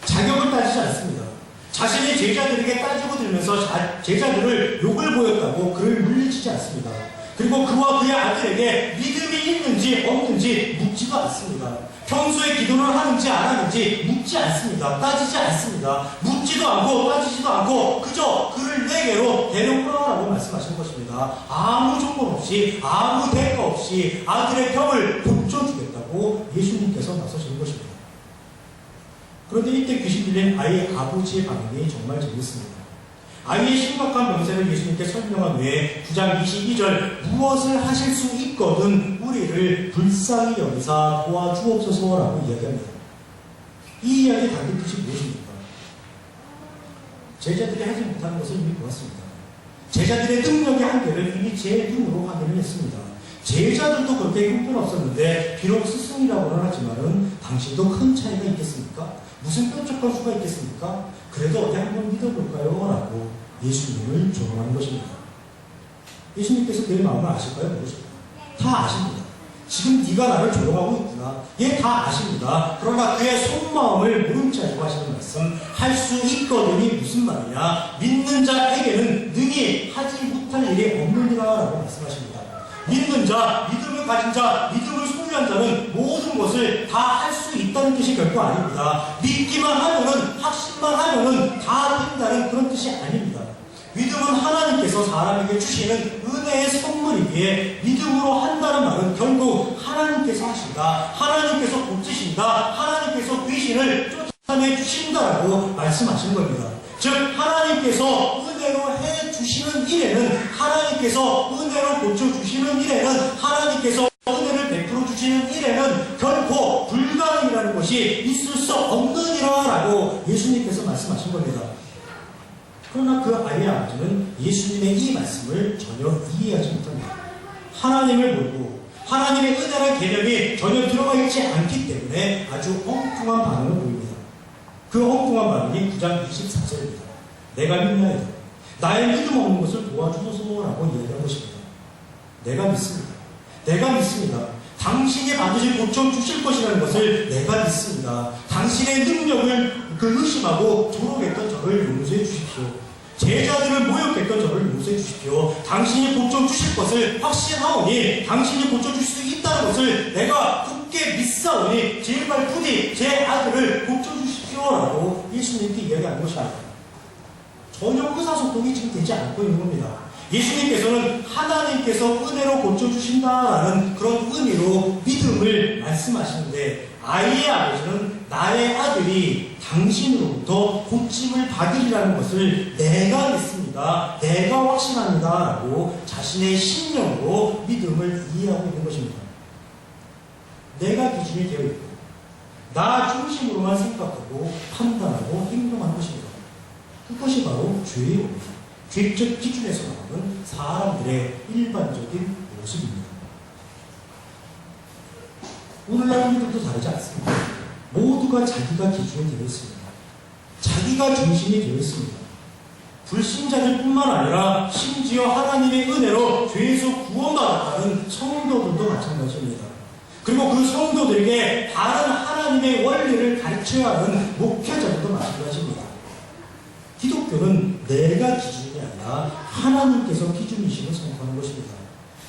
자격을 따지지 않습니다. 자신이 제자들에게 따지고 들면서 제자들을 욕을 보였다고 그를 물리치지 않습니다. 그리고 그와 그의 아들에게 믿음이 있는지 없는지 묻지도 않습니다. 평소에 기도를 하는지 안 하는지 묻지 않습니다. 따지지 않습니다. 묻지도 않고 따지지도 않고 그저 그를 내게로 데려오라고 말씀하시는 것입니다. 아무 조건 없이 아무 대가 없이 아들의 병을 고쳐주겠다고 예수님께서 나서시는 것입니다. 그런데 이때 귀신 들린 아이의 아버지의 반응이 정말 재밌습니다. 아이의 심각한 병세를 예수님께 설명한 후에 9장 22절 무엇을 하실 수 있거든 우리를 불쌍히 여기사 도와주옵소서라고 이야기합니다. 이 이야기의 담긴 뜻이 무엇입니까? 제자들이 하지 못하는 것을 이미 보았습니다. 제자들의 능력의 한계를 이미 제 눈으로 확인을 했습니다. 제자들도 그렇게 형편없었는데 비록 스승이라고는 하지만은 당신도 큰 차이가 있겠습니까? 무슨 뾰족한 수가 있겠습니까? 그래도 어디 한번 믿어볼까요? 라고 예수님을 조롱하는 것입니다. 예수님께서 그의 마음을 아실까요? 모르실까요? 다 아십니다. 지금 네가 나를 조롱하고 있구나. 얘 다 아십니다. 그러나 그의 속마음을 모른 채 하시고 하시는 말씀, 할 수 있거든이 무슨 말이냐? 믿는 자에게는 능히 하지 못할 일이 없느니라 라고 말씀하십니다. 믿는 자, 믿음을 가진 자, 믿음을 소유한 자는 모든 것을 다 할 수 있다는 뜻이 결코 아닙니다. 믿기만 하면은, 확신만 하면은 다 된다는 그런 뜻이 아닙니다. 믿음은 하나님께서 사람에게 주시는 은혜의 선물이기에 믿음으로 한다는 말은 결국 하나님께서 하신다, 하나님께서 고치신다, 하나님께서 귀신을 쫓아내 주신다라고 말씀하시는 겁니다. 즉 하나님께서 은혜로 해주시는 일에는, 하나님께서 은혜로 고쳐주시는 일에는, 하나님께서 은혜를 베풀어 주시는 일에는 결코 불가능이라는 것이 있을 수 없느니라라고 예수님께서 말씀하신 겁니다. 그러나 그 아이의 아버지는 예수님의 이 말씀을 전혀 이해하지 못합니다. 하나님을 모르고 하나님의 은혜라는 개념이 전혀 들어가 있지 않기 때문에 아주 엉뚱한 반응을 보입니다. 그 엉뚱한 반응이 9장 24절입니다. 내가 믿나이다. 나의 믿음 없는 것을 도와주소서라고 이야기한 것입니다. 내가 믿습니다. 내가 믿습니다. 당신이 반드시 고쳐주실 것이라는 것을 내가 믿습니다. 당신의 능력을 의심하고 조롱했던 저를 용서해 주십시오. 제자들을 모욕했던 저를 용서해 주십시오. 당신이 고쳐주실 것을 확신하오니 당신이 고쳐줄 수 있다는 것을 내가 있사오니 제발 부디 제 아들을 고쳐주십시오라고 예수님께 이야기하는 것입니다. 전혀 의사소통이 지금 되지 않고 있는 겁니다. 예수님께서는 하나님께서 은혜로 고쳐주신다라는 그런 의미로 믿음을 말씀하시는데, 아이의 아버지는 나의 아들이 당신으로부터 고침을 받으리라는 것을 내가 믿습니다, 내가 확신합니다 라고 자신의 신령으로 믿음을 이해하고 있는 것입니다. 내가 기준이 되어 있고 나 중심으로만 생각하고 판단하고 행동하는 것입니다. 그것이 바로 죄의 원리입니다. 죄적 기준에서 나오는 사람들의 일반적인 모습입니다. 오늘날 우리들도 다르지 않습니다. 모두가 자기가 기준이 되어 있습니다. 자기가 중심이 되어 있습니다. 불신자들 뿐만 아니라 심지어 하나님의 은혜로 죄에서 구원받았다는 성도들도 마찬가지입니다. 그리고 그 성도들에게 다른 하나님의 원리를 가르쳐야 하는 목회자들도 마찬가지입니다. 기독교는 내가 기준이 아니라 하나님께서 기준이심을 선포하는 것입니다.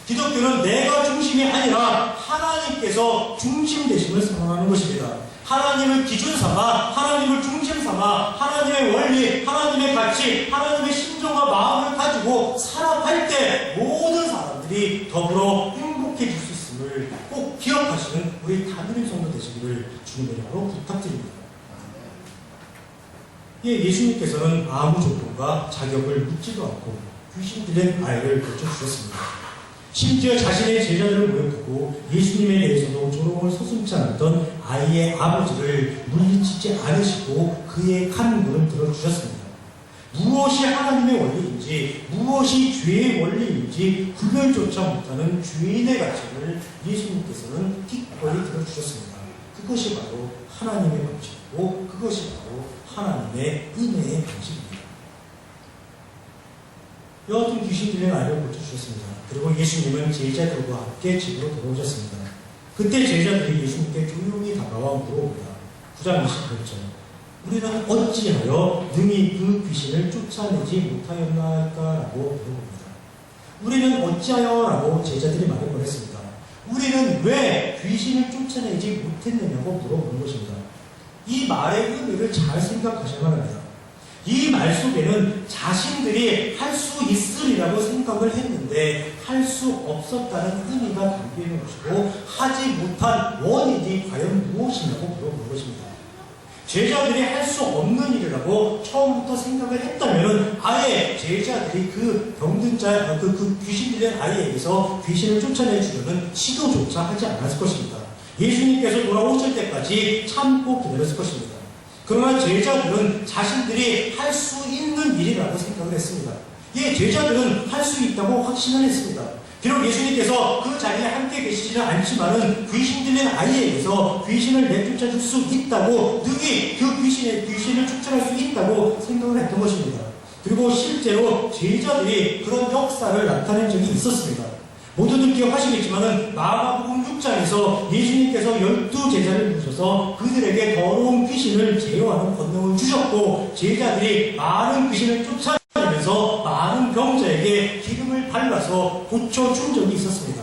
기독교는 내가 중심이 아니라 하나님께서 중심 되심을 선언하는 것입니다. 하나님을 기준 삼아, 하나님을 중심 삼아, 하나님의 원리, 하나님의 가치, 하나님의 심정과 마음을 가지고 살아갈 때 모든 사람들이 더불어 행복해질 수 있음을 꼭 기억하시는 우리 담임 성도 되시기를 주님의 이름으로 부탁드립니다. 예수님께서는 아무 조건과 자격을 묻지도 않고 귀신 들린 아이를 고쳐주셨습니다. 심지어 자신의 제자들을 모욕하고 예수님에 대해서도 조롱을 서슴지 않았던 아이의 아버지를 물리치지 않으시고 그의 간구를 들어주셨습니다. 무엇이 하나님의 원리인지, 무엇이 죄의 원리인지 구별조차 못하는 죄인의 가치를 예수님께서는 기꺼이 들어주셨습니다. 그것이 바로 하나님의 방식이고 그것이 바로 하나님의 은혜의 방식입니다. 여하튼 귀신 들린 아이를 고쳐주셨습니다. 그리고 예수님은 제자들과 함께 집으로 돌아오셨습니다. 그때 제자들이 예수님께 조용히 다가와 물어봅니다. 9장 28절. 우리는 어찌하여 능히 그 귀신을 쫓아내지 못하였나이까라고 물어봅니다. 우리는 어찌하여 라고 제자들이 말을 보냈습니다. 우리는 왜 귀신을 쫓아내지 못했느냐고 물어보는 것입니다. 이 말의 의미를 잘 생각하셔야만 합니다. 이 말 속에는 자신들이 할 수 있으리라고 생각을 했는데 할 수 없었다는 의미가 담겨 있는 것이고, 하지 못한 원인이 과연 무엇이냐고 물어보는 것입니다. 제자들이 할 수 없는 일이라고 처음부터 생각을 했다면 아예 제자들이 그 병든 자, 그 귀신 들린 아이에게서 귀신을 쫓아내주려는 시도조차 하지 않았을 것입니다. 예수님께서 돌아오실 때까지 참고 기다렸을 것입니다. 그러나 제자들은 자신들이 할 수 있는 일이라고 생각을 했습니다. 제자들은 할 수 있다고 확신을 했습니다. 비록 예수님께서 그 자리에 함께 계시지는 않지만은 귀신 들린 아이에게서 귀신을 내쫓아 줄 수 있다고, 능히 그 귀신을 쫓아낼 수 있다고 생각을 했던 것입니다. 그리고 실제로 제자들이 그런 역사를 나타낸 적이 있었습니다. 모두들 기억하시겠지만은 마가복음 6장에서 예수님께서 12제자를 부르셔서 그들에게 더러운 귀신을 제어하는 권능을 주셨고, 제자들이 많은 귀신을 쫓아내면서 많은 병자에게 기름을 발라서 고쳐준 적이 있었습니다.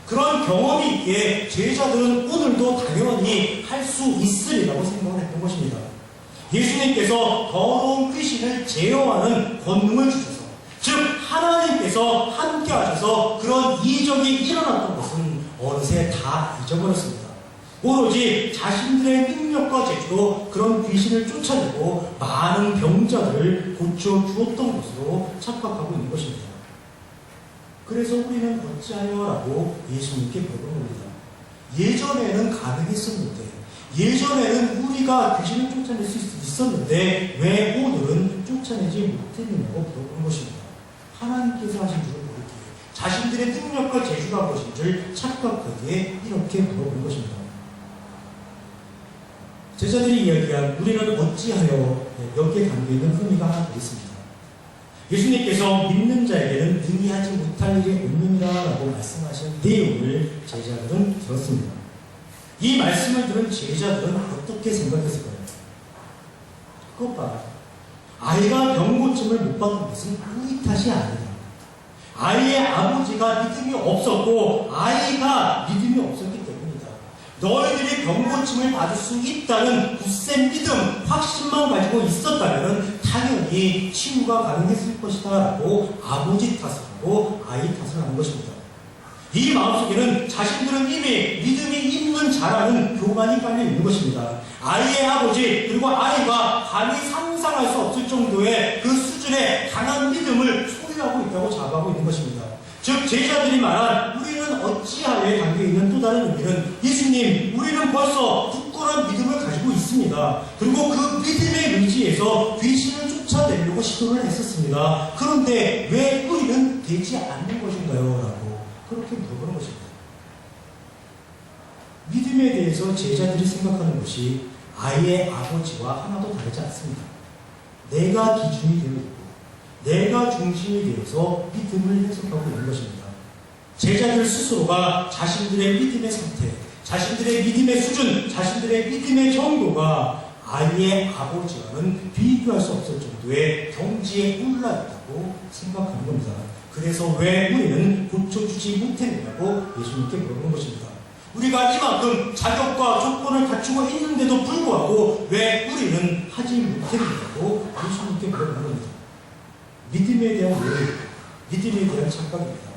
그런 경험이 있기에 제자들은 오늘도 당연히 할 수 있으리라고 생각을 했던 것입니다. 예수님께서 더러운 귀신을 제어하는 권능을 주셔서, 즉 하나님께서 함께 하셔서 그런 이적이 일어났던 것은 어느새 다 잊어버렸습니다. 오로지 자신들의 능력과 재주로 그런 귀신을 쫓아내고 많은 병자들을 고쳐주었던 것으로 착각하고 있는 것입니다. 그래서 우리는 어찌하여 라고 예수님께 물어봅니다. 예전에는 가능했었는데, 예전에는 우리가 귀신을 쫓아낼 수 있었는데 왜 오늘은 쫓아내지 못했느냐고 물어보는 것입니다. 하나님께서 하신 줄을 모르기에, 자신들의 능력과 재주가 무엇인 줄 착각하기에 이렇게 물어보는 것입니다. 제자들이 이야기한 우리는 어찌하여, 여기에 담겨있는 의미가 하나 더 있습니다. 예수님께서 믿는 자에게는 능히 하지 못할 일이 없느니라 라고 말씀하신 내용을 제자들은 들었습니다. 이 말씀을 들은 제자들은 어떻게 생각했을까요? 그것 봐. 아이가 병고침을 못 받은 것은 우리 탓이 아니다. 아이의 아버지가 믿음이 없었고 아이가 믿음이 없었기 때문이다. 너희들이 병고침을 받을 수 있다는 굳센 믿음, 확신만 가지고 있었다면 당연히 치유가 가능했을 것이다 라고 아버지 탓을 하고 아이 탓을 하는 것입니다. 이 마음속에는 자신들은 이미 믿음이 있는 자라는 교만이 깔려 있는 것입니다. 아이의 아버지 그리고 아이가 감히 상상할 수 없을 정도의 그 수준의 강한 믿음을 소유하고 있다고 자부하고 있는 것입니다. 즉 제자들이 말한 우리는 어찌하에 담겨있는 또 다른 의미는 예수님 우리는 벌써 굳건한 믿음을 가지고 있습니다. 그리고 그 믿음의 의지에서 귀신을 쫓아내려고 시도를 했었습니다. 그런데 왜 우리는 되지 않는 것인가요? 라고 그렇게 물어보는 것입니다. 믿음에 대해서 제자들이 생각하는 것이 아이의 아버지와 하나도 다르지 않습니다. 내가 기준이 되어 있고 내가 중심이 되어서 믿음을 해석하고 있는 것입니다. 제자들 스스로가 자신들의 믿음의 상태, 자신들의 믿음의 수준, 자신들의 믿음의 정도가 아이의 아버지와는 비교할 수 없을 정도의 경지에 올라있다고 생각하는 겁니다. 그래서 왜 우리는 고쳐주지 못했느냐고 예수님께 물어보는 것입니다. 우리가 이만큼 자격과 조건을 갖추고 있는데도 불구하고 왜 우리는 하지 못했느냐고 예수님께 물어보는 겁니다. 믿음에 대한 오해, 믿음에 대한 착각입니다.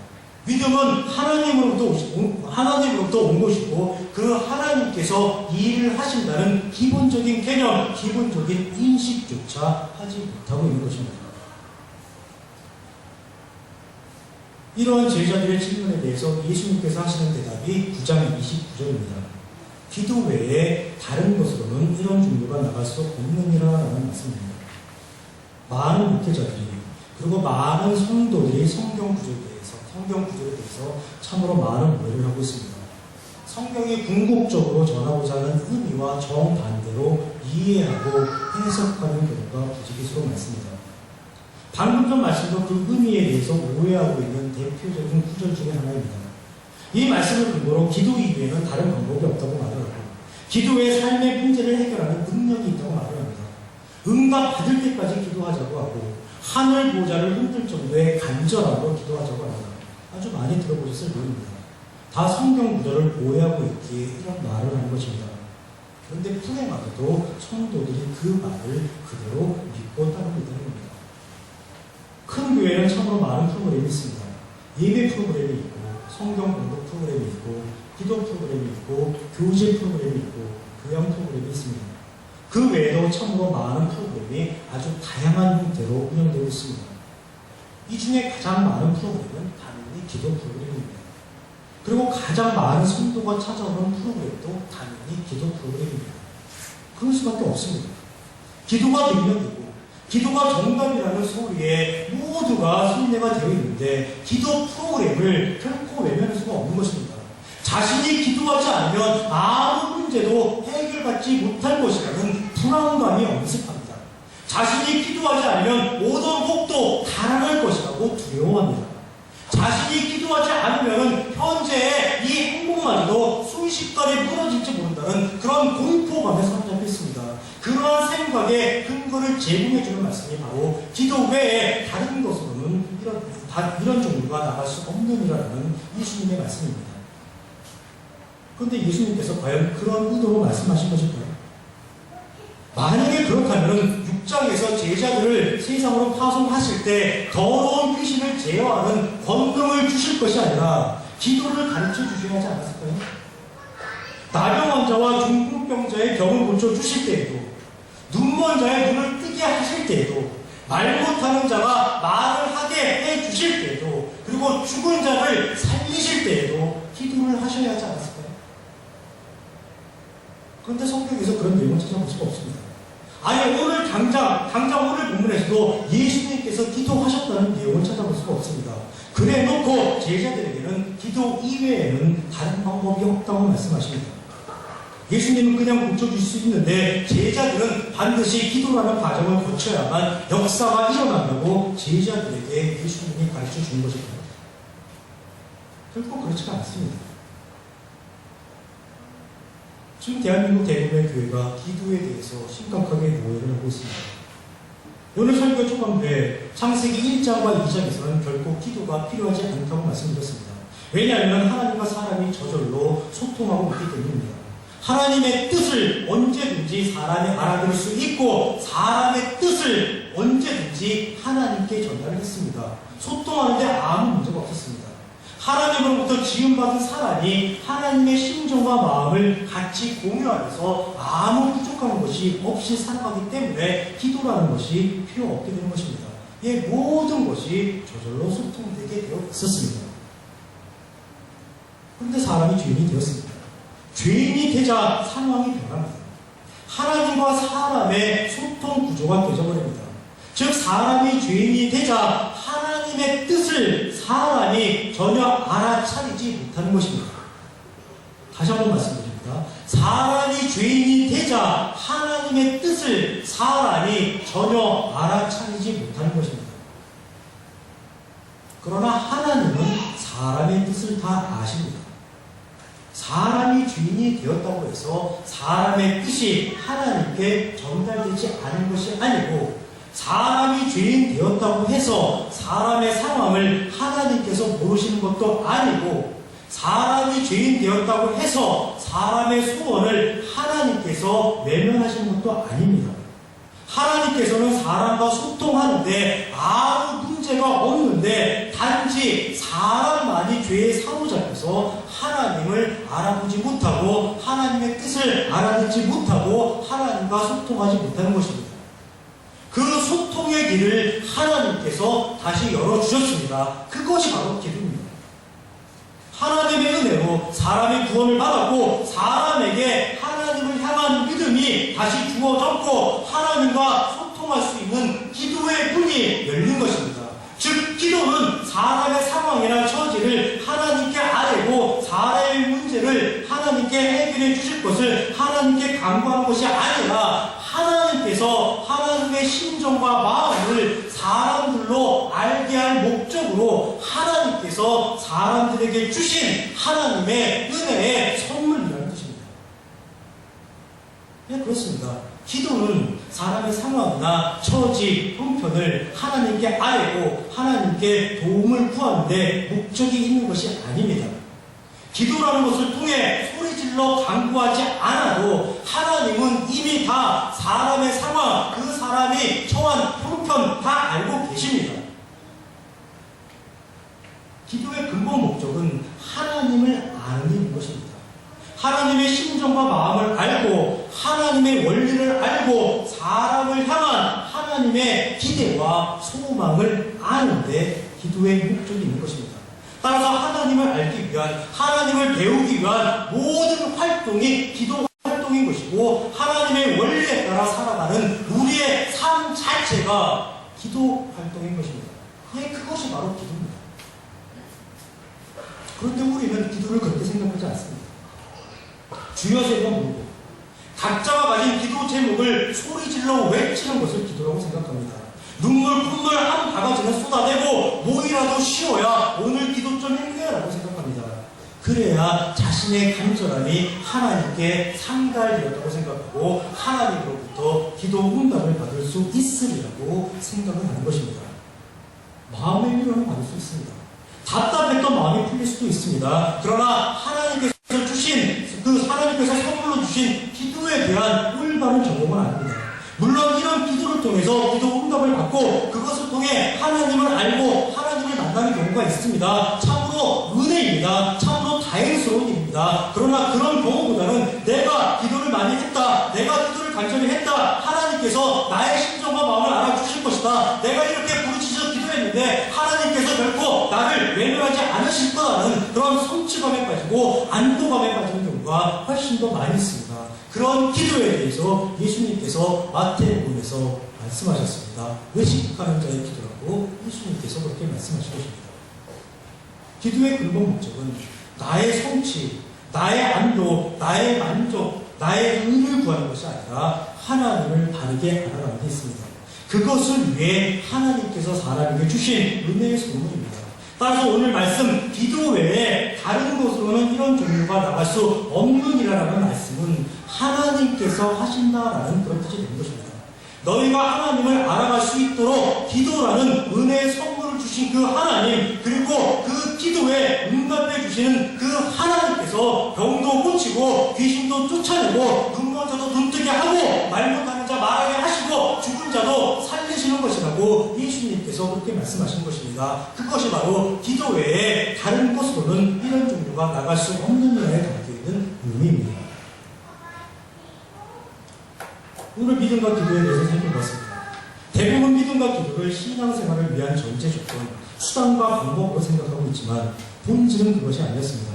믿음은 하나님으로부터 온 것이고 그 하나님께서 일을 하신다는 기본적인 개념, 기본적인 인식조차 하지 못하고 있는 것입니다. 이러한 제자들의 질문에 대해서 예수님께서 하시는 대답이 9장 29절입니다. 기도 외에 다른 것으로는 이런 종류가 나갈 수 없느니라라는 말씀입니다. 많은 목회자들이 그리고 많은 성도들이 성경 구절에 대해서 참으로 많은 오해를 하고 있습니다. 성경이 궁극적으로 전하고자 하는 의미와 정반대로 이해하고 해석하는 경우가 부지기수로 많습니다. 방금 전 말씀도 그 의미에 대해서 오해하고 있는 대표적인 구절 중에 하나입니다. 이 말씀을 근거로 기도 이외에는 다른 방법이 없다고 말을 하고 기도의 삶의 문제를 해결하는 능력이 있다고 말을 합니다. 응답받을 때까지 기도하자고 하고 하늘 보좌를 흔들 정도의 간절함으로 기도하자고 합니다. 아주 많이 들어보셨을 모릅니다. 다 성경 구절을 오해하고 있기에 이런 말을 하는 것입니다. 그런데 불행하게도 성도들이 그 말을 그대로 믿고 따르고 있다는 겁니다. 큰 교회는 참으로 많은 프로그램이 있습니다. 예배 프로그램이 있고 성경 공부 프로그램이 있고 기도 프로그램이 있고 교제 프로그램이 있고 교양 프로그램이 있습니다. 그 외에도 참으로 많은 프로그램이 아주 다양한 형태로 운영되고 있습니다. 이 중에 가장 많은 프로그램은 당연히 기도 프로그램입니다. 그리고 가장 많은 성도가 찾아오는 프로그램도 당연히 기도 프로그램입니다. 그럴 수밖에 없습니다. 기도가 능력이고 기도가 정답이라는 소리에 모두가 순례가 되어 있는데 기도 프로그램을 결코 외면할 수가 없는 것입니다. 자신이 기도하지 않으면 아무 문제도 해결받지 못할 것이라는 불안감이 엄습합니다. 자신이 기도하지 않으면 오던 복도 달아날 것이라고 두려워합니다. 자신이 기도하지 않으면 현재의 이 행복마저도 순식간에 무너질지 모른다는 그런 공포감에 사로잡혀 있습니다. 그러한 생각에 근거를 제공해주는 말씀이 바로 기도 외에 다른 것으로는 이런 종류가 나갈 수 없느니라는 예수님의 말씀입니다. 그런데 예수님께서 과연 그런 의도로 말씀하신 것일까요? 만약에 그렇다면 6장에서 제자들을 세상으로 파송하실 때 더러운 귀신을 제어하는 권능을 주실 것이 아니라 기도를 가르쳐 주셔야 하지 않았을까요? 나병 환자와 중풍병자의 병을 고쳐주실 때에도 눈먼 자의 눈을 뜨게 하실 때에도 말 못하는 자가 말을 하게 해주실 때에도 그리고 죽은 자를 살리실 때에도 기도를 하셔야 하지 않았을까요? 그런데 성경에서 그런 내용을 찾아볼 수가 없습니다. 아니 오늘 당장 오늘 본문에서도 예수님께서 기도하셨다는 내용을 찾아볼 수가 없습니다. 그래 놓고 제자들에게는 기도 이외에는 다른 방법이 없다고 말씀하십니다. 예수님은 그냥 고쳐주실 수 있는데 제자들은 반드시 기도라는 과정을 거쳐야만 역사가 일어난다고 제자들에게 예수님이 가르쳐 주는 것입니다. 결코 그렇지가 않습니다. 지금 대한민국 대부분의 교회가 기도에 대해서 심각하게 오해를 하고 있습니다. 오늘 설교 초반부에 창세기 1장과 2장에서는 결코 기도가 필요하지 않다고 말씀드렸습니다. 왜냐하면 하나님과 사람이 저절로 소통하고 있기 때문입니다. 하나님의 뜻을 언제든지 사람이 알아들을 수 있고 사람의 뜻을 언제든지 하나님께 전달했습니다. 소통하는데 아무 문제가 없었습니다. 하나님으로부터 지음받은 사람이 하나님의 심정과 마음을 같이 공유하면서 아무 부족한 것이 없이 살아가기 때문에 기도라는 것이 필요 없게 되는 것입니다. 이 모든 것이 저절로 소통되게 되어 있었습니다. 그런데 사람이 죄인이 되었습니다. 죄인이 되자 상황이 변합니다. 하나님과 사람의 소통 구조가 깨져버립니다. 즉 사람이 죄인이 되자 하나님의 뜻을 사람이 전혀 알아차리지 못하는 것입니다. 다시 한번 말씀드립니다. 사람이 죄인이 되자 하나님의 뜻을 사람이 전혀 알아차리지 못하는 것입니다. 그러나 하나님은 사람의 뜻을 다 아십니다. 사람이 죄인이 되었다고 해서 사람의 뜻이 하나님께 전달되지 않은 것이 아니고 사람이 죄인 되었다고 해서 사람의 상황을 하나님께서 모르시는 것도 아니고 사람이 죄인 되었다고 해서 사람의 소원을 하나님께서 외면하시는 것도 아닙니다. 하나님께서는 사람과 소통하는데 아무 문제가 없는데 단지 사람만이 죄에 사로잡혀서 하나님을 알아보지 못하고 하나님의 뜻을 알아듣지 못하고 하나님과 소통하지 못하는 것입니다. 그 소통의 길을 하나님께서 다시 열어주셨습니다. 그것이 바로 기도입니다. 하나님의 은혜로 사람이 구원을 받았고 사람에게 하나님을 향한 믿음이 다시 주어졌고 하나님과 소통할 수 있는 기도의 문이 열린 것입니다. 즉 기도는 사람의 상황이나 처지를 하나님께 아뢰고 사람의 문제를 하나님께 해결해 주실 것을 하나님께 간구하는 것이 아니라 하나님께서 하나님의 심정과 마음을 사람들로 알게 할 목적으로 하나님께서 사람들에게 주신 하나님의 은혜의 선물이라는 것입니다. 네, 그렇습니다. 기도는 사람의 상황이나 처지, 형편을 하나님께 아뢰고 하나님께 도움을 구하는데 목적이 있는 것이 아닙니다. 기도라는 것을 통해 소리질러 간구하지 않아도 하나님은 이미 다 사람의 상황, 그 사람이 처한 형편 다 알고 계십니다. 기도의 근본 목적은 하나님을 아는 것입니다. 하나님의 심정과 마음을 알고 하나님의 원리를 알고 사람을 향한 하나님의 기대와 소망을 아는데 기도의 목적이 있는 것입니다. 따라서 하나님을 알기 위한, 하나님을 배우기 위한 모든 활동이 기도 활동인 것이고 하나님의 원리에 따라 살아가는 우리의 삶 자체가 기도 활동인 것입니다. 예, 그것이 바로 기도입니다. 그런데 우리는 기도를 그렇게 생각하지 않습니다. 주여세가 모르고 각자가 가진 기도 제목을 소리질러 외치는 것을 기도라고 생각합니다. 눈물, 콧물 한 바가지는 쏟아내고 뭐이라도 쉬어야 오늘 기도 좀 힘내라고 생각합니다. 그래야 자신의 간절함이 하나님께 상달되었다고 생각하고 하나님으로부터 기도 응답을 받을 수 있으리라고 생각을 하는 것입니다. 마음의 위로는 받을 수 있습니다. 답답했던 마음이 풀릴 수도 있습니다. 그러나 하나님께서 주신 하나님께서 선물로 주신 기도에 대한 올바른 정보는 아닙니다. 물론 이런 기도를 통해서 기도 응답을 받고 그것을 통해 하나님을 알고 하나님을 만나는 경우가 있습니다. 참으로 은혜입니다. 참으로 다행스러운 일입니다. 그러나 그런 경우보다는 내가 기도를 많이 했다, 내가 기도를 간절히 했다, 하나님께서 나의 심정과 마음을 알아주실 것이다, 내가 이렇게 부르짖어 기도했는데 하나님께서 결코 나를 외면하지 않으실 거라는 그런 성취감에 빠지고 안도감에 빠지는 경우가 훨씬 더 많이 있습니다. 그런 기도에 대해서 예수님께서 마태복음에서 말씀하셨습니다. 외식하는 자의 기도라고 예수님께서 그렇게 말씀하신 것입니다. 기도의 근본 목적은 나의 성취, 나의 안도, 나의 만족, 나의 의를 구하는 것이 아니라 하나님을 바르게 알아가는 데 있습니다. 그것을 위해 하나님께서 사람에게 주신 은혜의 선물입니다. 따라서 오늘 말씀 기도 외에 다른 곳으로는 이런 종류가 나갈 수 없느니라라는 말씀은 하나님께서 하신다라는 그런 뜻이 되는 것입니다. 너희가 하나님을 알아갈 수 있도록 기도라는 은혜의 선물을 주신 그 하나님, 그리고 그 기도에 응답해 주시는 그 하나님께서 병도 고치고 귀신도 쫓아내고 눈먼 자도 눈뜨게 하고 말 못하는 자 말하게 하시고 죽은 자도 살리시는 것이라고 예수님께서 그렇게 말씀하신 것입니다. 그것이 바로 기도 외에 다른 것으로는 이런 종류가 나갈 수 없는 면에 담겨 있는 의미입니다. 오늘 믿음과 기도에 대해서 살펴봤습니다. 대부분 믿음과 기도를 신앙생활을 위한 전제 조건, 수단과 방법으로 생각하고 있지만 본질은 그것이 아니었습니다.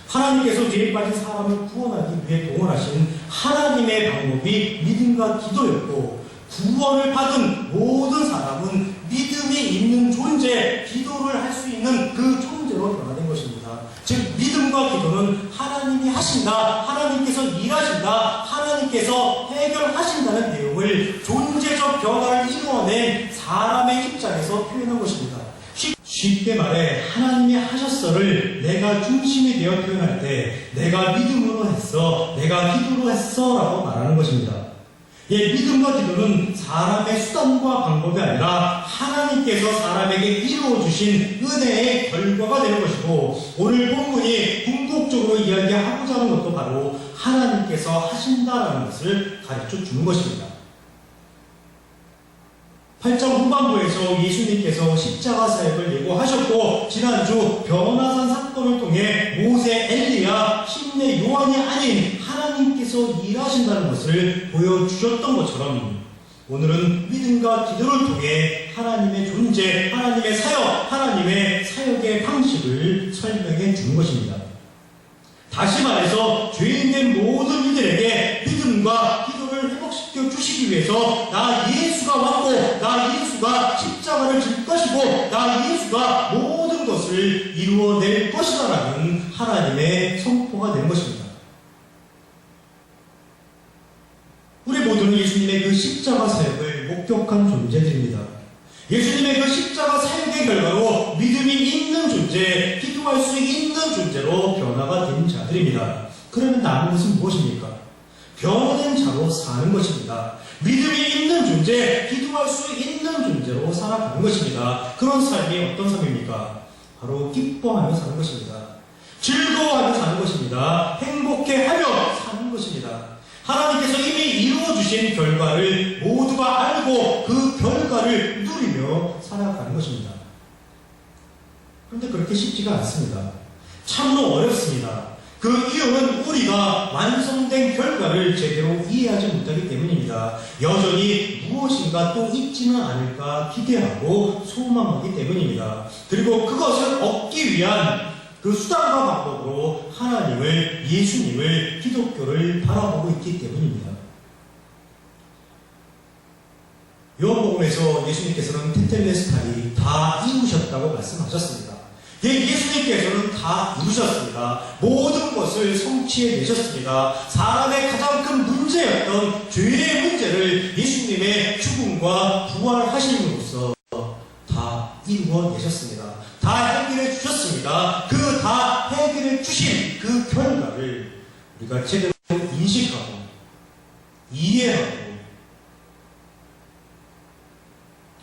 하나님께서 죄에 빠진 사람을 구원하기 위해 동원하신 하나님의 방법이 믿음과 기도였고, 구원을 받은 모든 사람은 믿음이 있는 존재, 기도를 할 수 있는 그 존재로 변화된 것입니다. 즉 믿음과 기도는 하나님이 하신다, 하나님께서 일하신다, 하나님께서 해결하신다는 내용을 존재적 변화를 이루어낸 사람의 입장에서 표현한 것입니다. 쉽게 말해 하나님이 하셨어를 내가 중심이 되어 표현할 때 내가 믿음으로 했어, 내가 기도로 했어 라고 말하는 것입니다. 예, 믿음과 기도는 사람의 수단과 방법이 아니라 하나님께서 사람에게 이루어주신 은혜의 결과가 되는 것이고, 오늘 본문이 궁극적으로 이야기하고자 하는 것도 바로 하나님께서 하신다라는 것을 가르쳐 주는 것입니다. 8장 후반부에서 예수님께서 십자가 사역을 예고하셨고, 지난주 변화산 사건을 통해 모세, 엘리야, 심내 요한이 아닌 하나님께서 일하신다는 것을 보여주셨던 것처럼, 오늘은 믿음과 기도를 통해 하나님의 존재, 하나님의 사역, 하나님의 사역의 방식을 설명해 주는 것입니다. 다시 말해서 죄인된 모든 이들에게 믿음과 기도를 회복시켜 주시기 위해서 나 예수가 왔고, 나 예수가 십자가를 질 것이고, 나 예수가 모든 것을 이루어낼 것이다라는 하나님의 선포가 된 것입니다. 우리 모두는 예수님의 그 십자가 사역을 목격한 존재들입니다. 예수님의 그 십자가 사역의 결과로 믿음이 있는 존재, 기도할 수 있는 존재로 변화가 된 자들입니다. 그러면 남은 것은 무엇입니까? 변화된 자로 사는 것입니다. 믿음이 있는 존재, 기도할 수 있는 존재로 살아가는 것입니다. 그런 삶이 어떤 삶입니까? 바로 기뻐하며 사는 것입니다. 즐거워하며 사는 것입니다. 행복해하며 사는 것입니다. 하나님께서 이미 이루어주신 결과를 모두가 알고 그 결과를 누리며 살아가는 것입니다. 그런데 그렇게 쉽지가 않습니다. 참으로 어렵습니다. 그 이유는 우리가 완성된 결과를 제대로 이해하지 못하기 때문입니다. 여전히 무엇인가 또 있지는 않을까 기대하고 소망하기 때문입니다. 그리고 그것을 얻기 위한 그 수단과 방법으로 하나님을, 예수님을, 기독교를 바라보고 있기 때문입니다. 요한복음에서 예수님께서는 테텔레스타이 다 이루셨다고 말씀하셨습니다. 예수님께서는 다 이루셨습니다. 모든 것을 성취해내셨습니다. 사람의 가장 큰 문제였던 죄의 문제를 예수님의 죽음과 부활하심으로써 다 이루어내셨습니다. 다 해결해 주셨습니다. 그 다 해결해 주신 그 결과를 우리가 제대로 인식하고 이해하고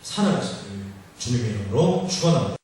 살아가시길 주님의 이름으로 축원합니다.